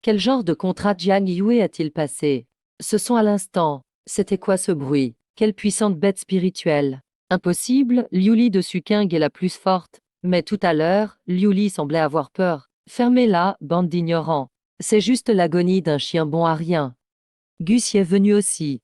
A: Quel genre de contrat Jiang Yue a-t-il passé? Ce son à l'instant. C'était quoi ce bruit? Quelle puissante bête spirituelle? Impossible, Liu Li de Suqing est la plus forte. Mais tout à l'heure, Liu Li semblait avoir peur. Fermez-la, bande d'ignorants. C'est juste l'agonie d'un chien bon à rien. Gus y est venu aussi.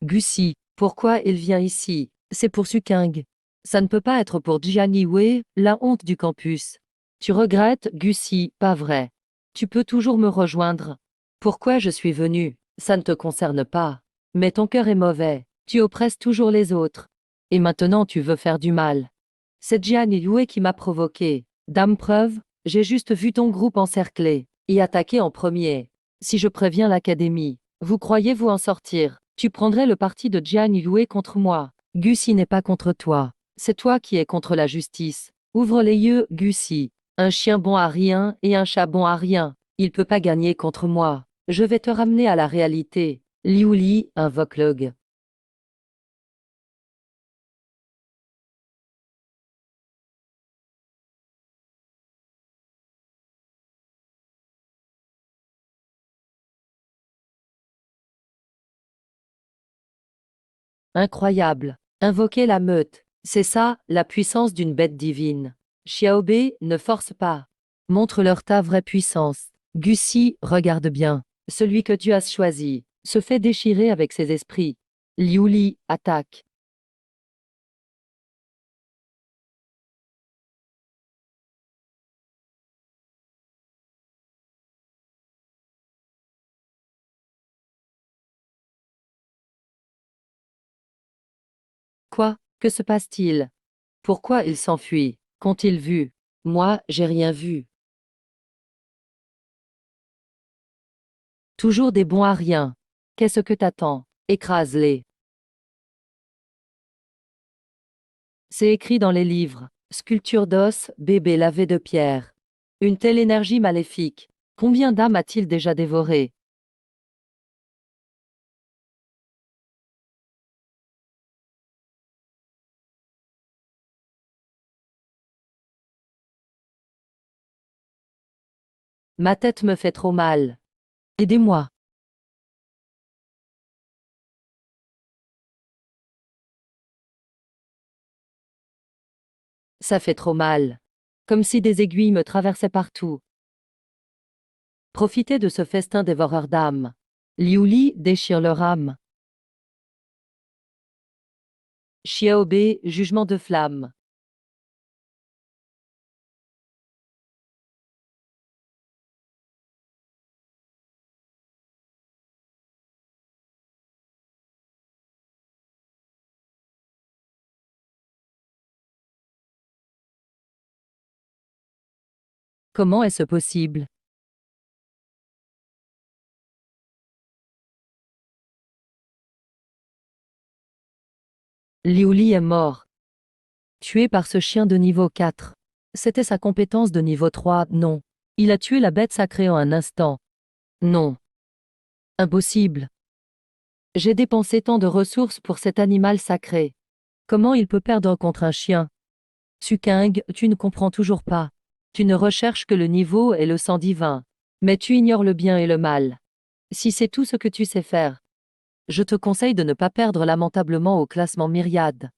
A: Gussie, pourquoi il vient ici? C'est pour Suqing. Ça ne peut pas être pour Jiang Yue, la honte du campus. Tu regrettes, Gussie, pas vrai. Tu peux toujours me rejoindre. Pourquoi je suis venu? Ça ne te concerne pas. Mais ton cœur est mauvais. Tu oppresses toujours les autres. Et maintenant tu veux faire du mal. C'est Jiang Yue qui m'a provoqué. Dame preuve, j'ai juste vu ton groupe encerclé, y attaquer en premier. Si je préviens l'académie, vous croyez vous en sortir? Tu prendrais le parti de Jiang Yue contre moi. Gussie n'est pas contre toi. C'est toi qui es contre la justice. Ouvre les yeux, Gussie. Un chien bon à rien et un chat bon à rien. Il peut pas gagner contre moi. Je vais te ramener à la réalité. Liu Li invoque Log. Incroyable. Invoquer la meute. C'est ça, la puissance d'une bête divine. Xiaobe, ne force pas. Montre-leur ta vraie puissance. Gussie, regarde bien. Celui que tu as choisi se fait déchirer avec ses esprits. Liu Li, attaque. Quoi? Que se passe-t-il? Pourquoi il s'enfuit? Qu'ont-ils vu? Moi, j'ai rien vu. Toujours des bons à rien. Qu'est-ce que t'attends? Écrase-les. C'est écrit dans les livres. Sculpture d'os, bébé lavé de pierre. Une telle énergie maléfique. Combien d'âmes a-t-il déjà dévoré? Ma tête me fait trop mal. Aidez-moi. Ça fait trop mal. Comme si des aiguilles me traversaient partout. Profitez de ce festin dévoreur d'âmes. Liu Li déchire leur âme. Xiaobe, jugement de flamme. Comment est-ce possible? Liu Li est mort. Tué par ce chien de niveau 4. C'était sa compétence de niveau 3, non. Il a tué la bête sacrée en un instant. Non. Impossible. J'ai dépensé tant de ressources pour cet animal sacré. Comment il peut perdre contre un chien? Suqing, tu ne comprends toujours pas. Tu ne recherches que le niveau et le sang divin. Mais tu ignores le bien et le mal. Si c'est tout ce que tu sais faire, je te conseille de ne pas perdre lamentablement au classement myriade.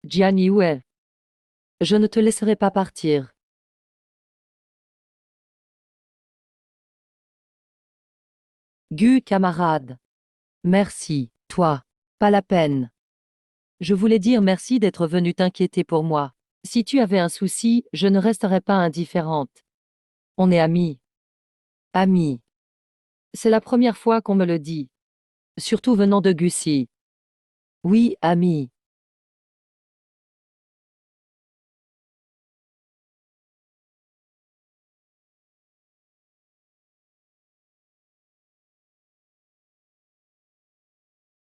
A: Jian Yue. Je ne te laisserai pas partir. Gu, camarade. Merci, toi. Pas la peine. Je voulais dire merci d'être venu t'inquiéter pour moi. Si tu avais un souci, je ne resterais pas indifférente. On est amis. Amis. C'est la première fois qu'on me le dit. Surtout venant de Gussie. Oui, amis.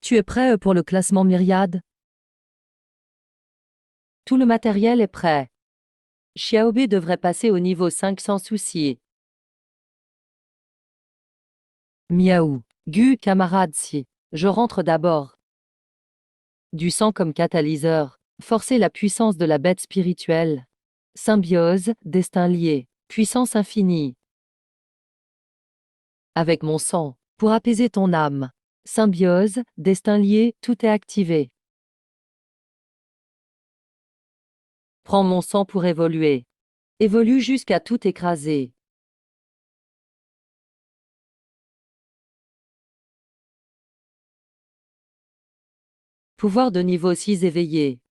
A: Tu es prêt pour le classement myriade? Tout le matériel est prêt. Xiaobi devrait passer au niveau 5 sans souci. Miaou. Gu, camarade si. Je rentre d'abord. Du sang comme catalyseur. Forcer la puissance de la bête spirituelle. Symbiose, destin lié. Puissance infinie. Avec mon sang. Pour apaiser ton âme. Symbiose, destin lié, tout est activé. Prends mon sang pour évoluer. Évolue jusqu'à tout écraser. Pouvoir de niveau 6 éveillé.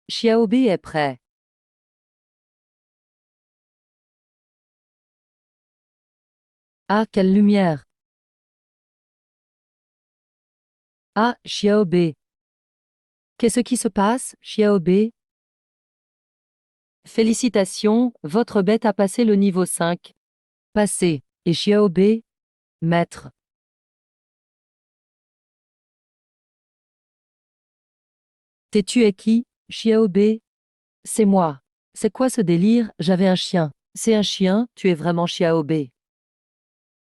A: Xiaobi est prêt. Ah, quelle lumière! Ah, Xiaobi. Qu'est-ce qui se passe, Xiaobi? Félicitations, votre bête a passé le niveau 5. Passé. Et Xiaobi? Maître. T'es tué qui, Xiaobi? C'est moi. C'est quoi ce délire? J'avais un chien. C'est un chien, tu es vraiment Xiaobi.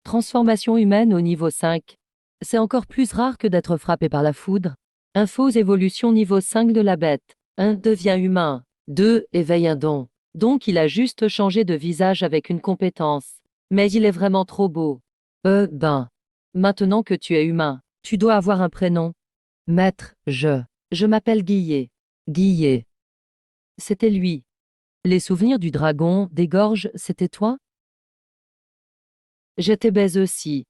A: Transformation humaine au niveau 5. C'est encore plus rare que d'être frappé par la foudre. Infos évolution niveau 5 de la bête. 1. Devient humain. 2. Éveille un don. Donc il a juste changé de visage avec une compétence. Mais il est vraiment trop beau. Ben. Maintenant que tu es humain, tu dois avoir un prénom. Maître, je m'appelle Guillet. Guillet. C'était lui. Les souvenirs du dragon, des gorges, c'était toi? J'étais baise aussi.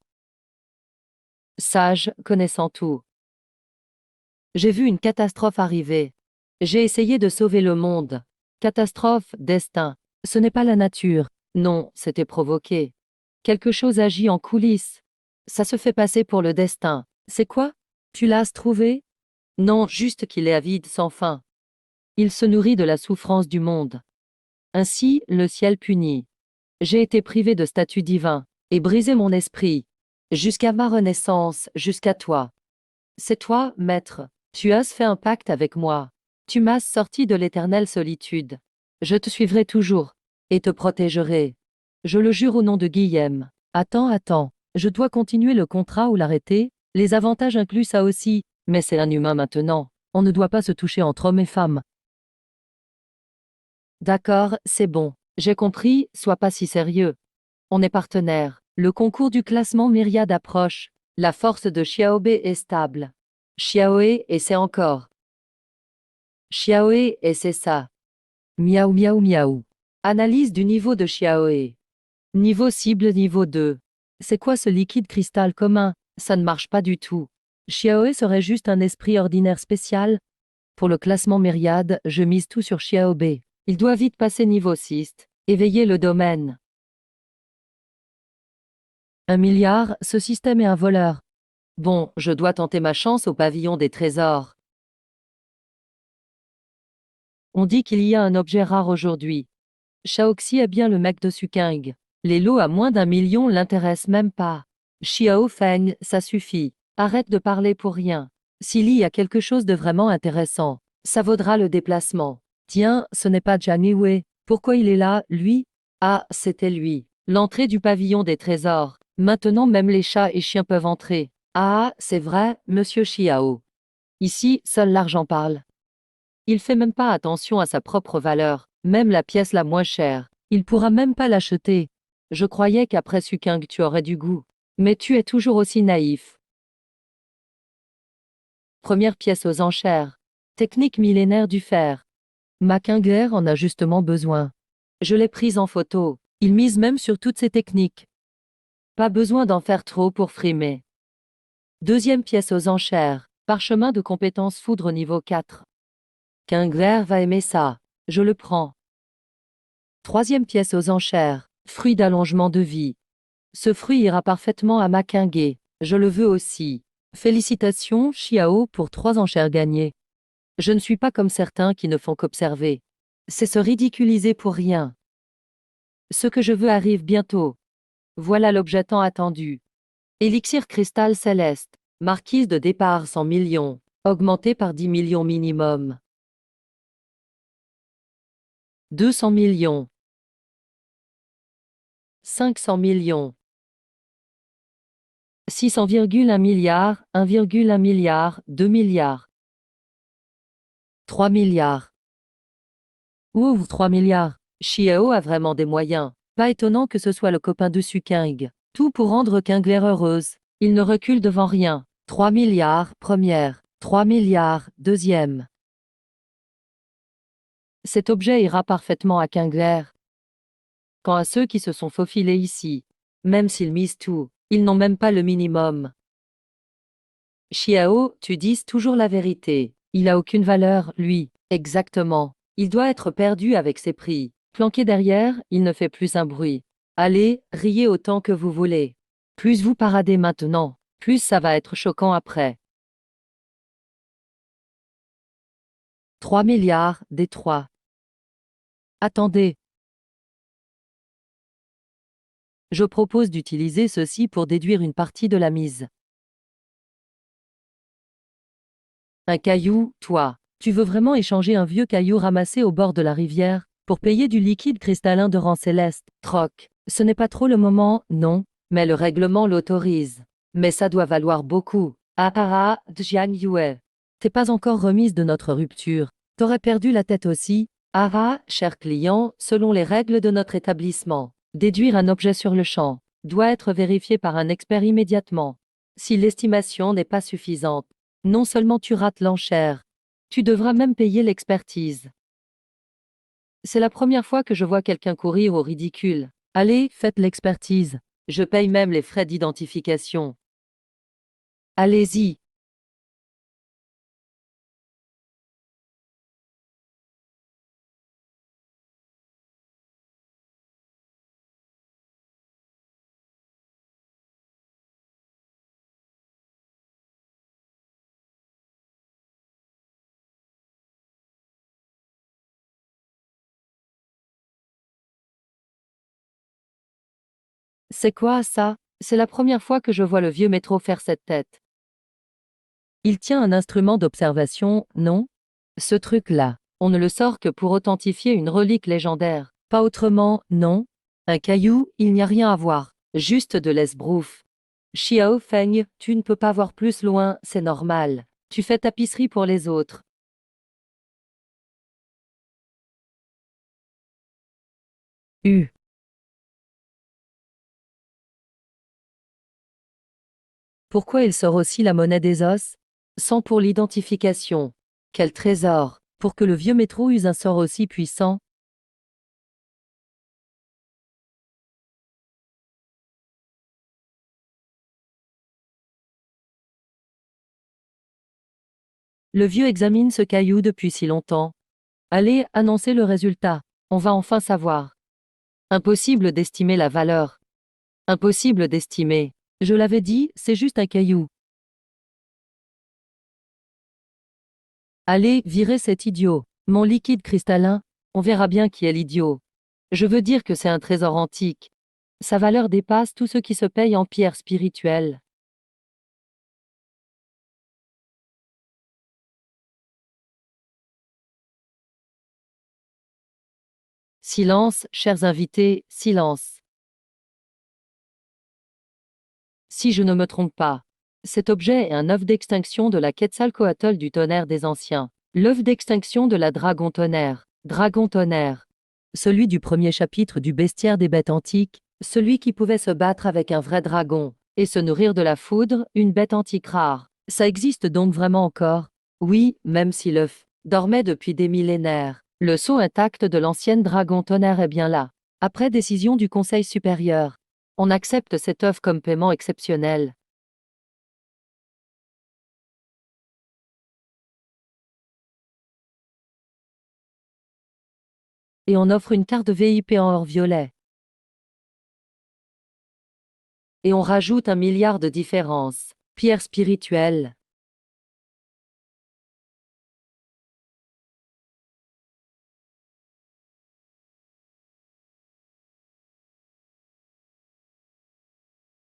A: Sage, connaissant tout. J'ai vu une catastrophe arriver. J'ai essayé de sauver le monde. Catastrophe, destin. Ce n'est pas la nature. Non, c'était provoqué. Quelque chose agit en coulisses. Ça se fait passer pour le destin. C'est quoi? Tu l'as trouvé? Non, juste qu'il est avide sans fin. Il se nourrit de la souffrance du monde. Ainsi, le ciel punit. J'ai été privé de statut divin, et brisé mon esprit. Jusqu'à ma renaissance, jusqu'à toi. C'est toi, maître. Tu as fait un pacte avec moi. Tu m'as sorti de l'éternelle solitude. Je te suivrai toujours, et te protégerai. Je le jure au nom de Guillaume. Attends. Je dois continuer le contrat ou l'arrêter? Les avantages incluent ça aussi, mais c'est un humain maintenant. On ne doit pas se toucher entre hommes et femmes. D'accord, c'est bon. J'ai compris, sois pas si sérieux. On est partenaires. Le concours du classement myriade approche. La force de Xiaobe est stable. Xiaoe et c'est encore. Xiaoe et c'est ça. Miaou miaou miaou. Analyse du niveau de Xiaoe. Niveau cible niveau 2. C'est quoi ce liquide cristal commun? Ça ne marche pas du tout. Xiaoe serait juste un esprit ordinaire spécial? Pour le classement myriade, je mise tout sur Xiaobe. Il doit vite passer niveau 6. Éveiller le domaine. 1 milliard, ce système est un voleur. Bon, je dois tenter ma chance au pavillon des trésors. On dit qu'il y a un objet rare aujourd'hui. Shaoxi est bien le mec de Suking. Les lots à moins d'1 million l'intéressent même pas. Xiao Feng, ça suffit. Arrête de parler pour rien. S'il y a quelque chose de vraiment intéressant, ça vaudra le déplacement. Tiens, ce n'est pas Jiang Wei. Pourquoi il est là, lui? Ah, c'était lui. L'entrée du pavillon des trésors. Maintenant même les chats et chiens peuvent entrer. Ah, c'est vrai, monsieur Xiao. Ici, seul l'argent parle. Il fait même pas attention à sa propre valeur, même la pièce la moins chère. Il pourra même pas l'acheter. Je croyais qu'après Suking tu aurais du goût. Mais tu es toujours aussi naïf. Première pièce aux enchères. Technique millénaire du fer. Mackinger en a justement besoin. Je l'ai prise en photo. Il mise même sur toutes ces techniques. Pas besoin d'en faire trop pour frimer. Deuxième pièce aux enchères. Parchemin de compétences foudre niveau 4. Kingler va aimer ça. Je le prends. Troisième pièce aux enchères. Fruit d'allongement de vie. Ce fruit ira parfaitement à Mackinger. Je le veux aussi. Félicitations, Xiao, pour 3 enchères gagnées. Je ne suis pas comme certains qui ne font qu'observer. C'est se ridiculiser pour rien. Ce que je veux arrive bientôt. Voilà l'objet tant attendu. Élixir cristal céleste. Marquise de départ 100 millions. Augmenté par 10 millions minimum. 200 millions. 500 millions. 600,1 milliard, 1,1 milliard, 2 milliards. 3 milliards. Ouvre 3 milliards. Xiao a vraiment des moyens. Pas étonnant que ce soit le copain de Suking. Tout pour rendre Kingler heureuse. Il ne recule devant rien. 3 milliards, première. 3 milliards, deuxième. Cet objet ira parfaitement à Kingler. Quant à ceux qui se sont faufilés ici, même s'ils misent tout, ils n'ont même pas le minimum. Xiao, tu dises toujours la vérité. Il a aucune valeur, lui. Exactement. Il doit être perdu avec ses prix. Planqué derrière, il ne fait plus un bruit. Allez, riez autant que vous voulez. Plus vous paradez maintenant, plus ça va être choquant après. 3 milliards, des 3. Attendez. Je propose d'utiliser ceci pour déduire une partie de la mise. Un caillou, toi. Tu veux vraiment échanger un vieux caillou ramassé au bord de la rivière pour payer du liquide cristallin de rang céleste? Troc. Ce n'est pas trop le moment, non, mais le règlement l'autorise. Mais ça doit valoir beaucoup. Ah ah ah, Jiang Yue. T'es pas encore remise de notre rupture. T'aurais perdu la tête aussi. Ah ah, cher client, selon les règles de notre établissement, déduire un objet sur le champ doit être vérifié par un expert immédiatement. Si l'estimation n'est pas suffisante, non seulement tu rates l'enchère, tu devras même payer l'expertise. C'est la première fois que je vois quelqu'un courir au ridicule. Allez, faites l'expertise. Je paye même les frais d'identification. Allez-y. C'est quoi ça? C'est la première fois que je vois le vieux métro faire cette tête. Il tient un instrument d'observation, non? Ce truc-là, on ne le sort que pour authentifier une relique légendaire. Pas autrement, non? Un caillou, il n'y a rien à voir. Juste de l'esbrouf. Xiao Feng, tu ne peux pas voir plus loin, c'est normal. Tu fais tapisserie pour les autres. U. Pourquoi il sort aussi la monnaie des os? Sans pour l'identification. Quel trésor! Pour que le vieux métro use un sort aussi puissant. Le vieux examine ce caillou depuis si longtemps. Allez, annoncez le résultat. On va enfin savoir. Impossible d'estimer la valeur. Impossible d'estimer. Je l'avais dit, c'est juste un caillou. Allez, virez cet idiot. Mon liquide cristallin, on verra bien qui est l'idiot. Je veux dire que c'est un trésor antique. Sa valeur dépasse tout ce qui se paye en pierres spirituelles. Silence, chers invités, silence. Si je ne me trompe pas, cet objet est un œuf d'extinction de la Quetzalcoatl du tonnerre des anciens. L'œuf d'extinction de la dragon tonnerre. Dragon tonnerre. Celui du premier chapitre du bestiaire des bêtes antiques, celui qui pouvait se battre avec un vrai dragon, et se nourrir de la foudre, une bête antique rare. Ça existe donc vraiment encore? Oui, même si l'œuf dormait depuis des millénaires. Le sceau intact de l'ancienne dragon tonnerre est bien là. Après décision du Conseil supérieur, on accepte cet œuf comme paiement exceptionnel. Et on offre une carte VIP en or violet. Et on rajoute 1 milliard de différences. Pierre spirituelle.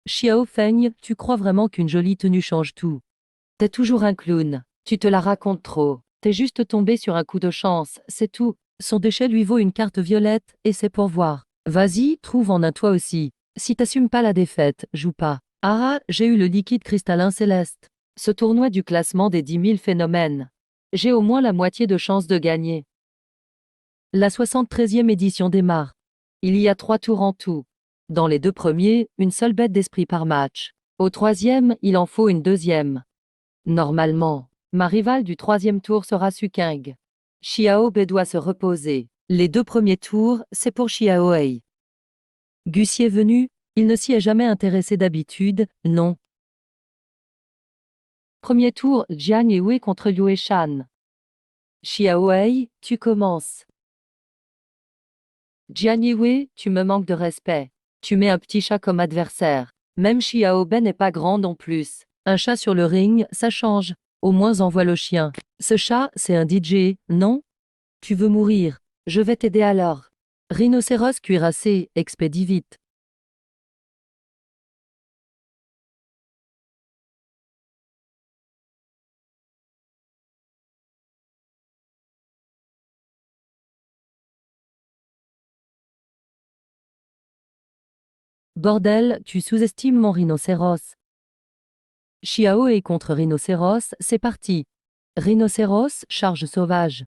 A: Xiao Feng, tu crois vraiment qu'une jolie tenue change tout? T'es toujours un clown. Tu te la racontes trop. T'es juste tombé sur un coup de chance, c'est tout. Son déchet lui vaut une carte violette, et c'est pour voir. Vas-y, trouve en un toi aussi. Si t'assumes pas la défaite, joue pas. Ah, j'ai eu le liquide cristallin céleste. Ce tournoi du classement des 10 000 phénomènes. J'ai au moins la moitié de chance de gagner. La 73e édition démarre. Il y a 3 tours en tout. Dans les 2 premiers, une seule bête d'esprit par match. Au troisième, il en faut une deuxième. Normalement, ma rivale du troisième tour sera Suking. Xiao Bei doit se reposer. Les 2 premiers tours, c'est pour Xiao Wei. Gussier venu, il ne s'y est jamais intéressé d'habitude, non. Premier tour, Jiang Yue contre Liu Shan. Xiao Wei, tu commences. Jiang Yue, tu me manques de respect. Tu mets un petit chat comme adversaire. Même Xiao Bei n'est pas grand non plus. Un chat sur le ring, ça change. Au moins envoie le chien. Ce chat, c'est un DJ, non? Tu veux mourir. Je vais t'aider alors. Rhinocéros cuirassé, expédie vite. Bordel, tu sous-estimes mon rhinocéros. Xiao est contre rhinocéros, c'est parti. Rhinocéros, charge sauvage.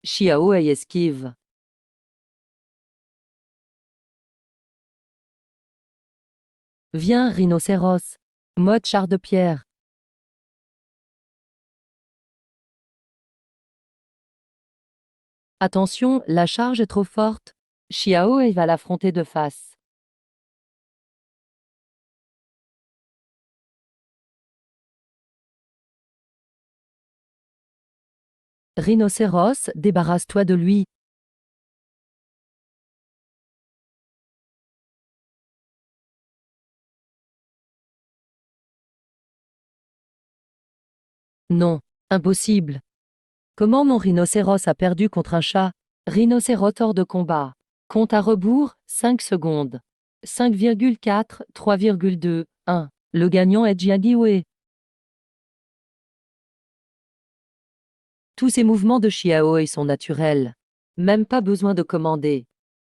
A: Xiao est esquive. Viens, rhinocéros. Mode char de pierre. Attention, la charge est trop forte. Xiao va l'affronter de face. Rhinocéros, débarrasse-toi de lui. Non, impossible. Comment mon rhinocéros a perdu contre un chat? Rhinocéros hors de combat. Compte à rebours, 5 secondes. 5,4, 3,2, 1. Le gagnant est Jiagiwei. Tous ces mouvements de Xiaohui sont naturels. Même pas besoin de commander.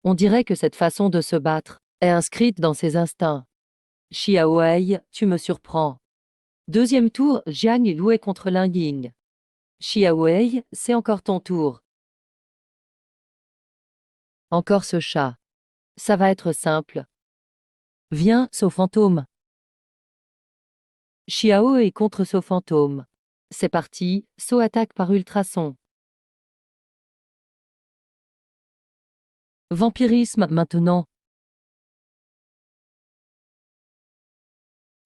A: On dirait que cette façon de se battre est inscrite dans ses instincts. Xiaohui, tu me surprends. Deuxième tour, Jiang Loué contre Lin Ying. Xiaohui, c'est encore ton tour. Encore ce chat. Ça va être simple. Viens, saut fantôme. Xiao est contre saut fantôme. C'est parti, saut attaque par ultrason. Vampirisme maintenant.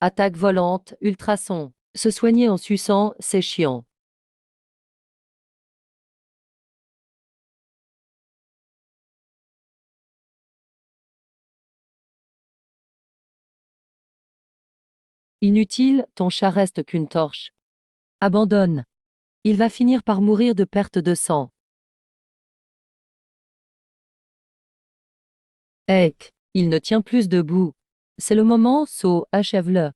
A: Attaque volante, ultrason. Se soigner en suçant, c'est chiant. Inutile, ton chat reste qu'une torche. Abandonne. Il va finir par mourir de perte de sang. Eck, il ne tient plus debout. C'est le moment, saut, achève-le.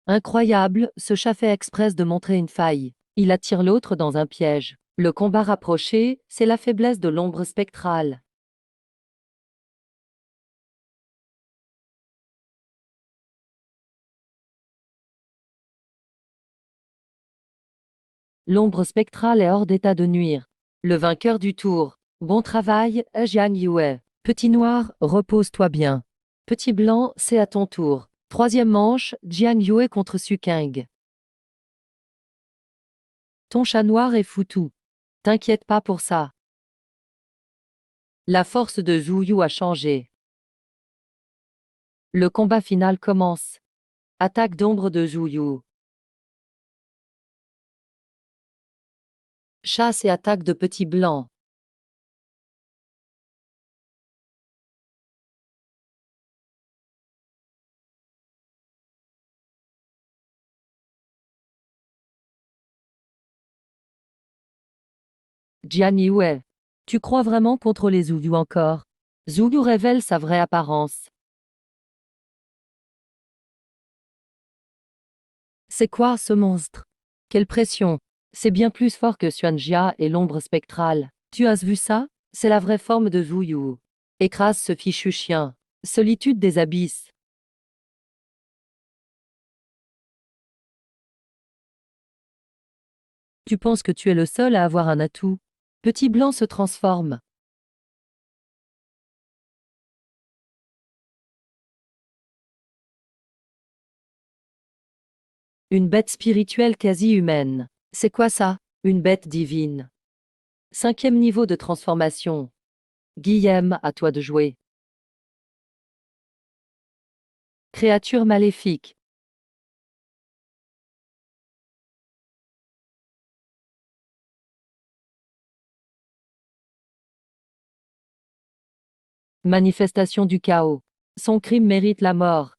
A: Incroyable, ce chat fait exprès de montrer une faille. Il attire l'autre dans un piège. Le combat rapproché, c'est la faiblesse de l'ombre spectrale. L'ombre spectrale est hors d'état de nuire. Le vainqueur du tour. Bon travail, Jiang Yue. Petit noir, repose-toi bien. Petit blanc, c'est à ton tour. Troisième manche, Jiang Yue contre Su Kang. Ton chat noir est foutu. T'inquiète pas pour ça. La force de Zhu Yu a changé. Le combat final commence. Attaque d'ombre de Zhu Yu. Chasse et attaque de petit blanc. Jiang Yue. Tu crois vraiment contrôler Zhu Yu encore? Zhu Yu révèle sa vraie apparence. C'est quoi ce monstre? Quelle pression! C'est bien plus fort que Xuanjia et l'ombre spectrale. Tu as vu ça? C'est la vraie forme de Zhu Yu. Écrase ce fichu chien. Solitude des abysses. Tu penses que tu es le seul à avoir un atout? Petit blanc se transforme. Une bête spirituelle quasi humaine. C'est quoi ça? Une bête divine. Cinquième niveau de transformation. Guillaume, à toi de jouer. Créature maléfique. Manifestation du chaos. Son crime mérite la mort.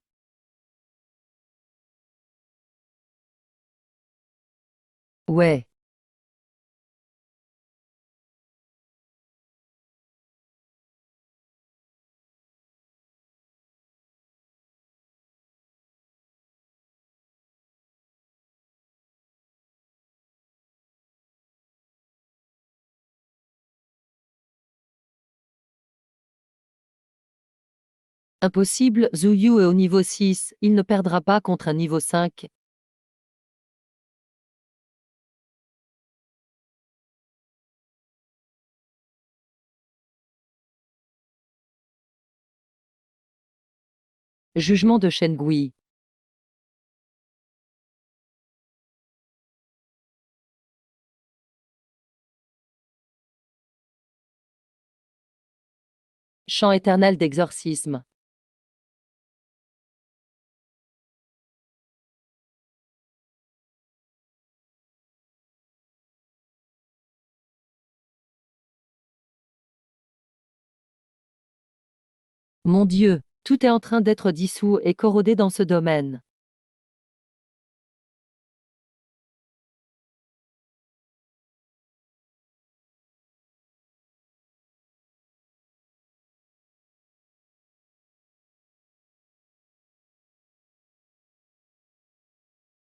A: Ouais. Impossible, Zhu Yu est au niveau 6, il ne perdra pas contre un niveau 5. Jugement de Shen Gui. Chant éternel d'exorcisme. Mon Dieu, tout est en train d'être dissous et corrodé dans ce domaine.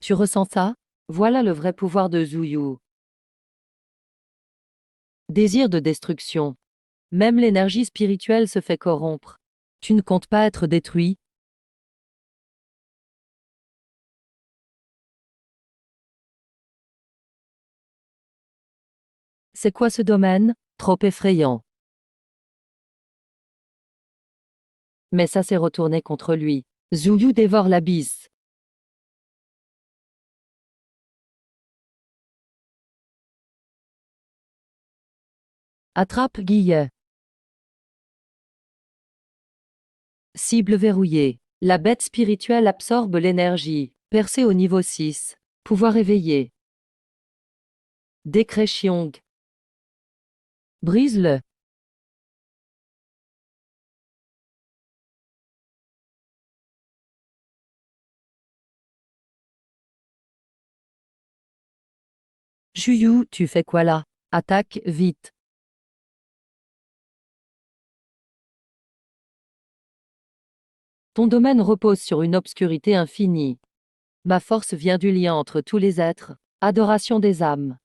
A: Tu ressens ça? Voilà le vrai pouvoir de Zhu Yu. Désir de destruction. Même l'énergie spirituelle se fait corrompre. Tu ne comptes pas être détruit? C'est quoi ce domaine? Trop effrayant. Mais ça s'est retourné contre lui. Zhu Yu dévore l'abysse. Attrape Guille. Cible verrouillée. La bête spirituelle absorbe l'énergie. Percée au niveau 6. Pouvoir éveillé. Décret Xiong. Brise-le. Juyu, tu fais quoi là? Attaque, vite. Ton domaine repose sur une obscurité infinie. Ma force vient du lien entre tous les êtres. Adoration des âmes.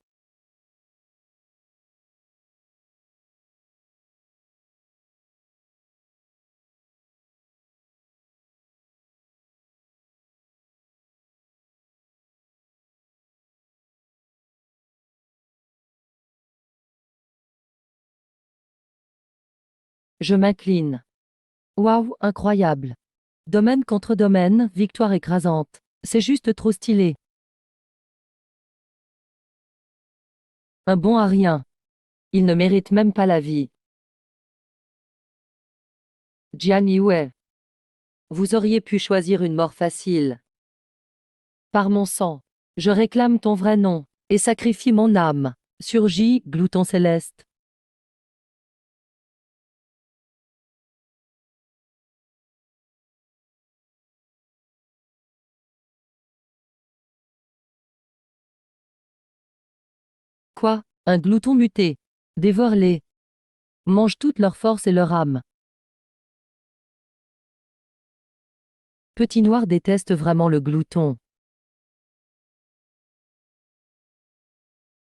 A: Je m'incline. Waouh, incroyable. Domaine contre domaine, victoire écrasante. C'est juste trop stylé. Un bon à rien. Il ne mérite même pas la vie. Jian Yue. Vous auriez pu choisir une mort facile. Par mon sang. Je réclame ton vrai nom, et sacrifie mon âme. Surgit, glouton céleste. Quoi? Un glouton muté. Dévore-les. Mange toute leur force et leur âme. Petit Noir déteste vraiment le glouton.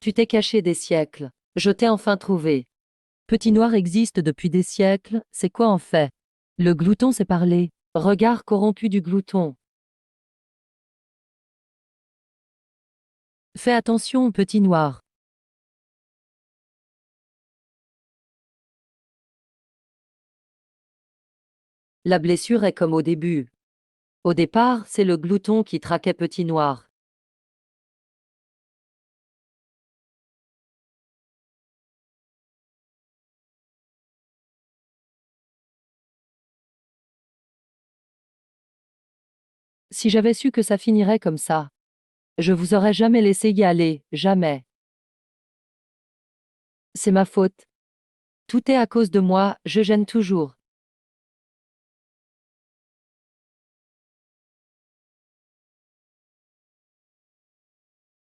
A: Tu t'es caché des siècles. Je t'ai enfin trouvé. Petit Noir existe depuis des siècles, c'est quoi en fait? Le glouton s'est parlé. Regard corrompu du glouton. Fais attention, Petit Noir. La blessure est comme au début. Au départ, c'est le glouton qui traquait Petit Noir. Si j'avais su que ça finirait comme ça, je vous aurais jamais laissé y aller, jamais. C'est ma faute. Tout est à cause de moi, je gêne toujours.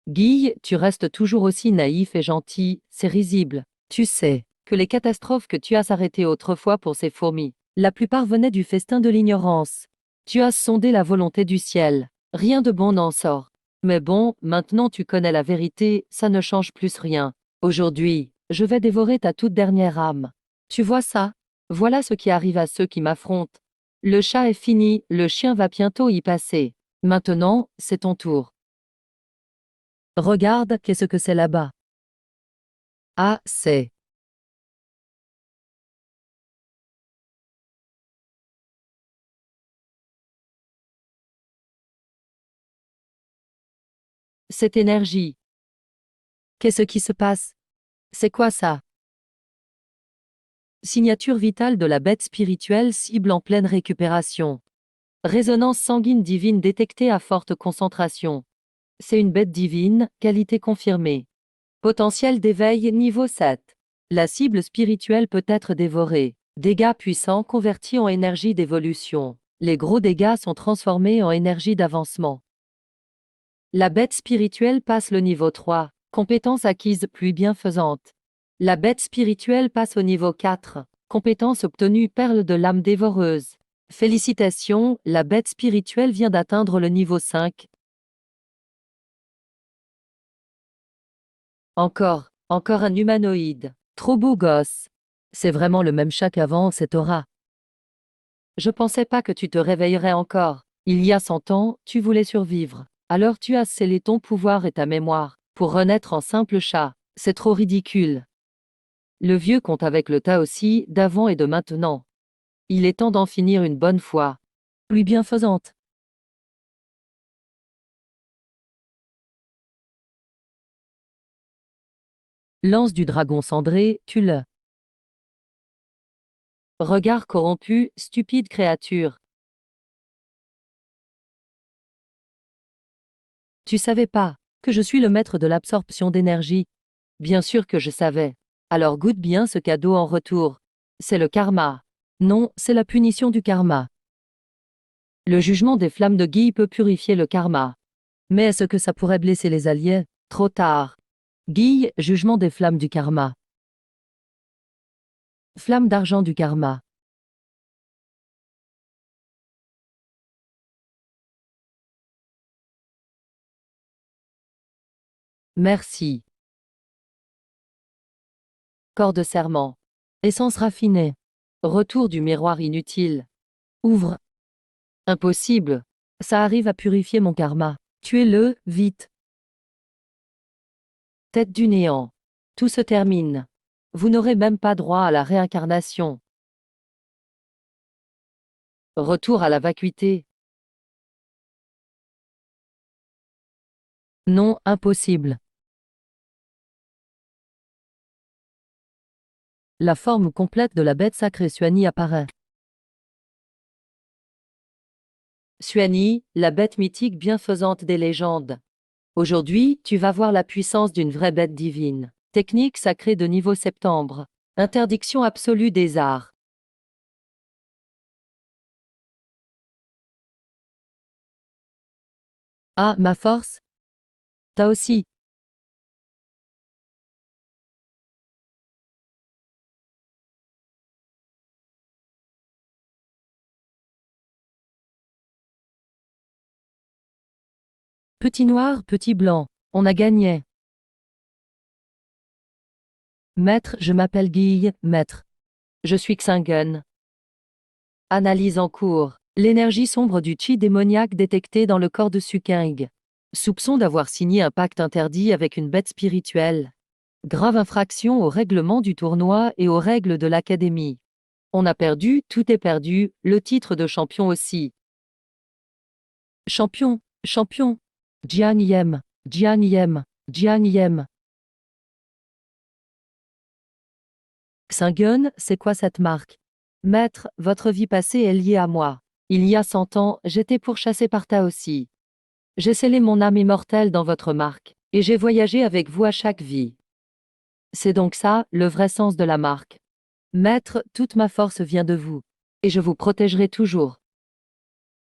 A: Guy, tu restes toujours aussi naïf et gentil, c'est risible. Tu sais que les catastrophes que tu as arrêtées autrefois pour ces fourmis, la plupart venaient du festin de l'ignorance. Tu as sondé la volonté du ciel. Rien de bon n'en sort. Mais bon, maintenant tu connais la vérité, ça ne change plus rien. Aujourd'hui, je vais dévorer ta toute dernière âme. Tu vois ça? Voilà ce qui arrive à ceux qui m'affrontent. Le chat est fini, le chien va bientôt y passer. Maintenant, c'est ton tour. Regarde, qu'est-ce que c'est là-bas? Ah, cette énergie. Qu'est-ce qui se passe? C'est quoi ça? Signature vitale de la bête spirituelle cible en pleine récupération. Résonance sanguine divine détectée à forte concentration. C'est une bête divine, qualité confirmée. Potentiel d'éveil niveau 7. La cible spirituelle peut être dévorée. Dégâts puissants convertis en énergie d'évolution. Les gros dégâts sont transformés en énergie d'avancement. La bête spirituelle passe le niveau 3. Compétence acquise plus bienfaisante. La bête spirituelle passe au niveau 4. Compétence obtenue perle de l'âme dévoreuse. Félicitations, la bête spirituelle vient d'atteindre le niveau 5. Encore un humanoïde. Trop beau gosse. C'est vraiment le même chat qu'avant, cette aura. Je pensais pas que tu te réveillerais encore. Il y a 100 ans, tu voulais survivre. Alors tu as scellé ton pouvoir et ta mémoire, pour renaître en simple chat. C'est trop ridicule. Le vieux compte avec le tas aussi, d'avant et de maintenant. Il est temps d'en finir une bonne fois. Plus bienfaisante. Lance du dragon cendré, tue-le. Regard corrompu, stupide créature. Tu savais pas que je suis le maître de l'absorption d'énergie. Bien sûr que je savais. Alors goûte bien ce cadeau en retour. C'est le karma. Non, c'est la punition du karma. Le jugement des flammes de Guy peut purifier le karma. Mais est-ce que ça pourrait blesser les alliés? Trop tard. Guy, jugement des flammes du karma. Flamme d'argent du karma. Merci. Corps de serment. Essence raffinée. Retour du miroir inutile. Ouvre. Impossible. Ça arrive à purifier mon karma. Tuez-le, vite. Tête du néant. Tout se termine. Vous n'aurez même pas droit à la réincarnation. Retour à la vacuité. Non, impossible. La forme complète de la bête sacrée Suani apparaît. Suani, la bête mythique bienfaisante des légendes. Aujourd'hui, tu vas voir la puissance d'une vraie bête divine. Technique sacrée de niveau septembre. Interdiction absolue des arts. Ah, ma force? T'as aussi. Petit noir, petit blanc. On a gagné. Maître, je m'appelle Guille, maître. Je suis Xingen. Analyse en cours. L'énergie sombre du chi démoniaque détectée dans le corps de Suking. Soupçon d'avoir signé un pacte interdit avec une bête spirituelle. Grave infraction aux règlements du tournoi et aux règles de l'académie. On a perdu, tout est perdu, le titre de champion aussi. Champion, champion. Jian Yem, Jian Yem, Jian Yem. Xingen, c'est quoi cette marque? Maître, votre vie passée est liée à moi. Il y a 100 ans, j'étais pourchassé par Taosi. J'ai scellé mon âme immortelle dans votre marque, et j'ai voyagé avec vous à chaque vie. C'est donc ça, le vrai sens de la marque. Maître, toute ma force vient de vous, et je vous protégerai toujours.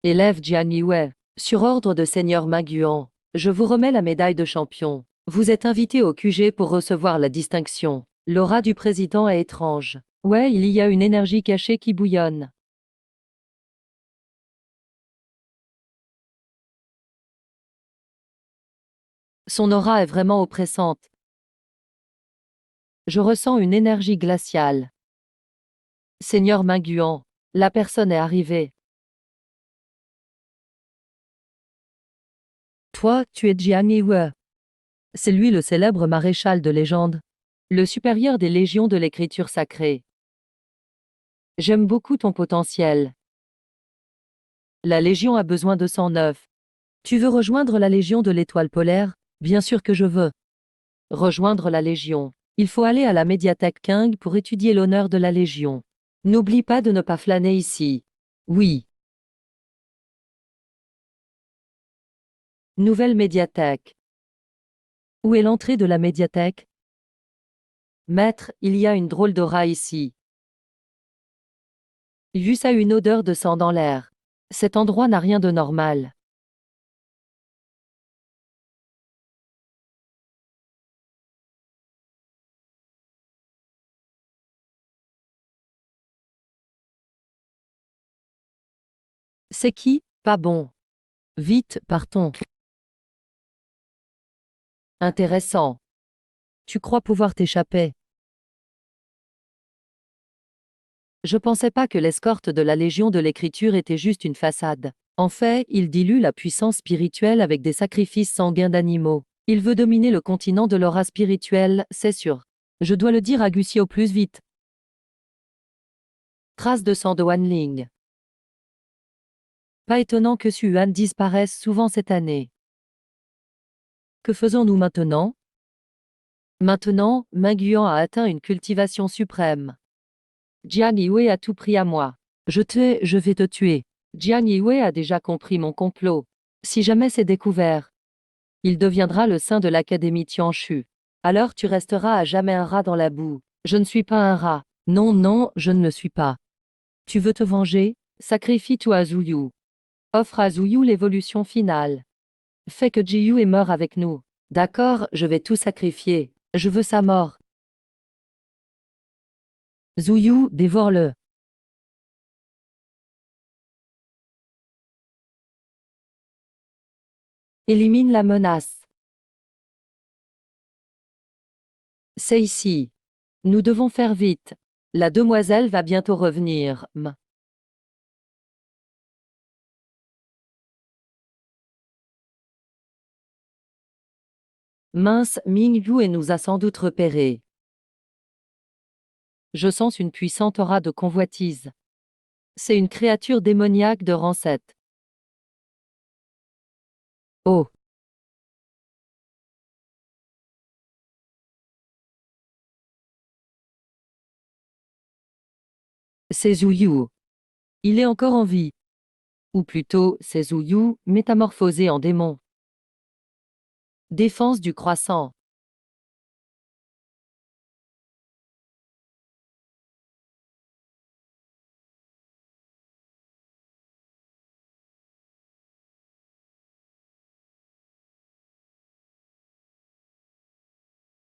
A: Élève Jian Yue, sur ordre de Seigneur Maguan, je vous remets la médaille de champion. Vous êtes invité au QG pour recevoir la distinction. L'aura du président est étrange. Ouais, il y a une énergie cachée qui bouillonne. Son aura est vraiment oppressante. Je ressens une énergie glaciale. Seigneur Minguan, la personne est arrivée. Toi, tu es Jiang Yue. C'est lui le célèbre maréchal de légende. Le supérieur des légions de l'écriture sacrée. J'aime beaucoup ton potentiel. La Légion a besoin de 109. Tu veux rejoindre la Légion de l'Étoile polaire? Bien sûr que je veux. Rejoindre la Légion. Il faut aller à la médiathèque King pour étudier l'honneur de la Légion. N'oublie pas de ne pas flâner ici. Oui. Nouvelle médiathèque. Où est l'entrée de la médiathèque? Maître, il y a une drôle d'aura ici. Yus a une odeur de sang dans l'air. Cet endroit n'a rien de normal. C'est qui? Pas bon. Vite, partons. Intéressant. Tu crois pouvoir t'échapper? Je pensais pas que l'escorte de la Légion de l'Écriture était juste une façade. En fait, il dilue la puissance spirituelle avec des sacrifices sanguins d'animaux. Il veut dominer le continent de l'aura spirituelle, c'est sûr. Je dois le dire à Gussie au plus vite. Trace de sang de Wanling. Pas étonnant que Suan disparaisse souvent cette année. Que faisons-nous maintenant? Maintenant, Minguan a atteint une cultivation suprême. Jian Yue a tout pris à moi. Je vais te tuer. Jian Yue a déjà compris mon complot. Si jamais c'est découvert, il deviendra le saint de l'Académie Tianshu. Alors tu resteras à jamais un rat dans la boue. Je ne suis pas un rat. Non, non, je ne le suis pas. Tu veux te venger? Sacrifie-toi à Zuyu. Offre à Zuyu l'évolution finale. Fais que Jiyu meure avec nous. D'accord, je vais tout sacrifier. Je veux sa mort. Zuyu, dévore-le. Élimine la menace. C'est ici. Nous devons faire vite. La demoiselle va bientôt revenir. Mince, Ming Yu nous a sans doute repérés. Je sens une puissante aura de convoitise. C'est une créature démoniaque de rang 7. Oh, c'est Zouyu. Il est encore en vie. Ou plutôt, c'est Zouyu, métamorphosé en démon. Défense du croissant.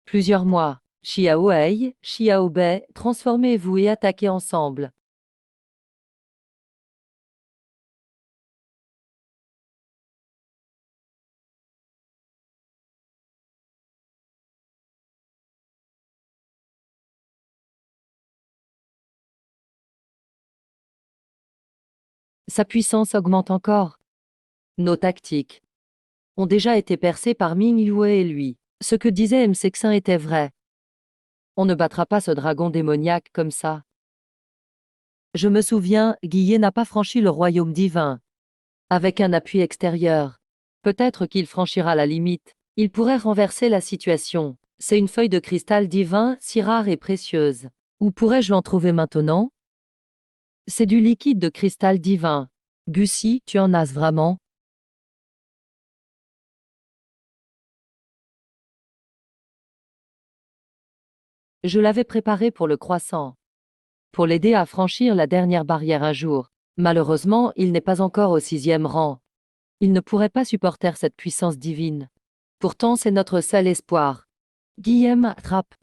A: Plusieurs mois. Xiaohei, Xiaobei, transformez-vous et attaquez ensemble. Sa puissance augmente encore. Nos tactiques ont déjà été percées par Ming Yue et lui. Ce que disait M. Sexin était vrai. On ne battra pas ce dragon démoniaque comme ça. Je me souviens, Guillet n'a pas franchi le royaume divin. Avec un appui extérieur. Peut-être qu'il franchira la limite. Il pourrait renverser la situation. C'est une feuille de cristal divin, si rare et précieuse. Où pourrais-je l'en trouver maintenant? C'est du liquide de cristal divin. Gussie, tu en as vraiment? Je l'avais préparé pour le croissant. Pour l'aider à franchir la dernière barrière un jour. Malheureusement, il n'est pas encore au 6e rang. Il ne pourrait pas supporter cette puissance divine. Pourtant, c'est notre seul espoir. Guillaume attrape.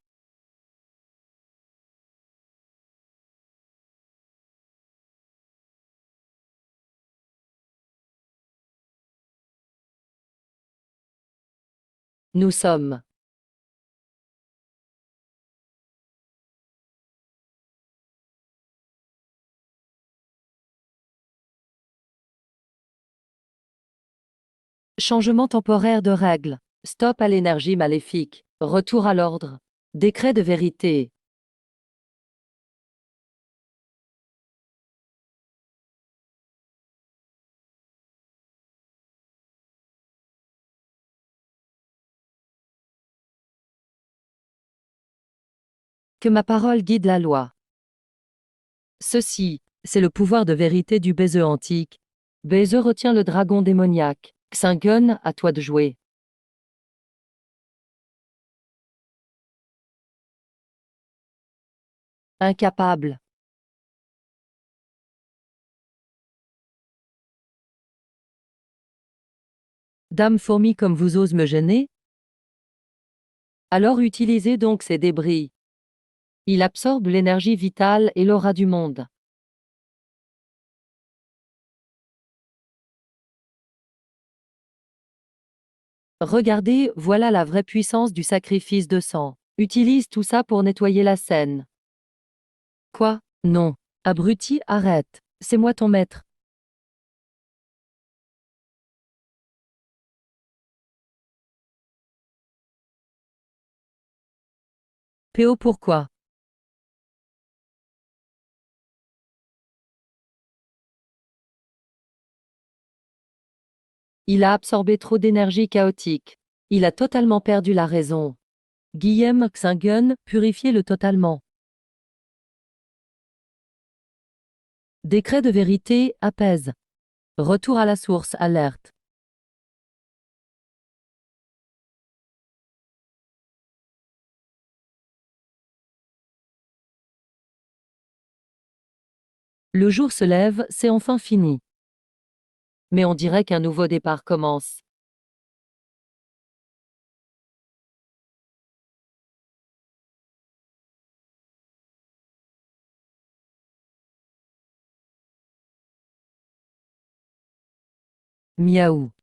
A: Nous sommes. Changement temporaire de règles. Stop à l'énergie maléfique. Retour à l'ordre. Décret de vérité. Que ma parole guide la loi. Ceci, c'est le pouvoir de vérité du Bézeux antique. Bézeux retient le dragon démoniaque. Xingun, à toi de jouer. Incapable. Dame fourmi comme vous ose me gêner? Alors utilisez donc ces débris. Il absorbe l'énergie vitale et l'aura du monde. Regardez, voilà la vraie puissance du sacrifice de sang. Utilise tout ça pour nettoyer la scène. Quoi? Non. Abruti, arrête. C'est moi ton maître. PO pourquoi? Il a absorbé trop d'énergie chaotique. Il a totalement perdu la raison. Guillaume Xingun, purifiez-le totalement. Décret de vérité, apaise. Retour à la source, alerte. Le jour se lève, c'est enfin fini. Mais on dirait qu'un nouveau départ commence. Miaou.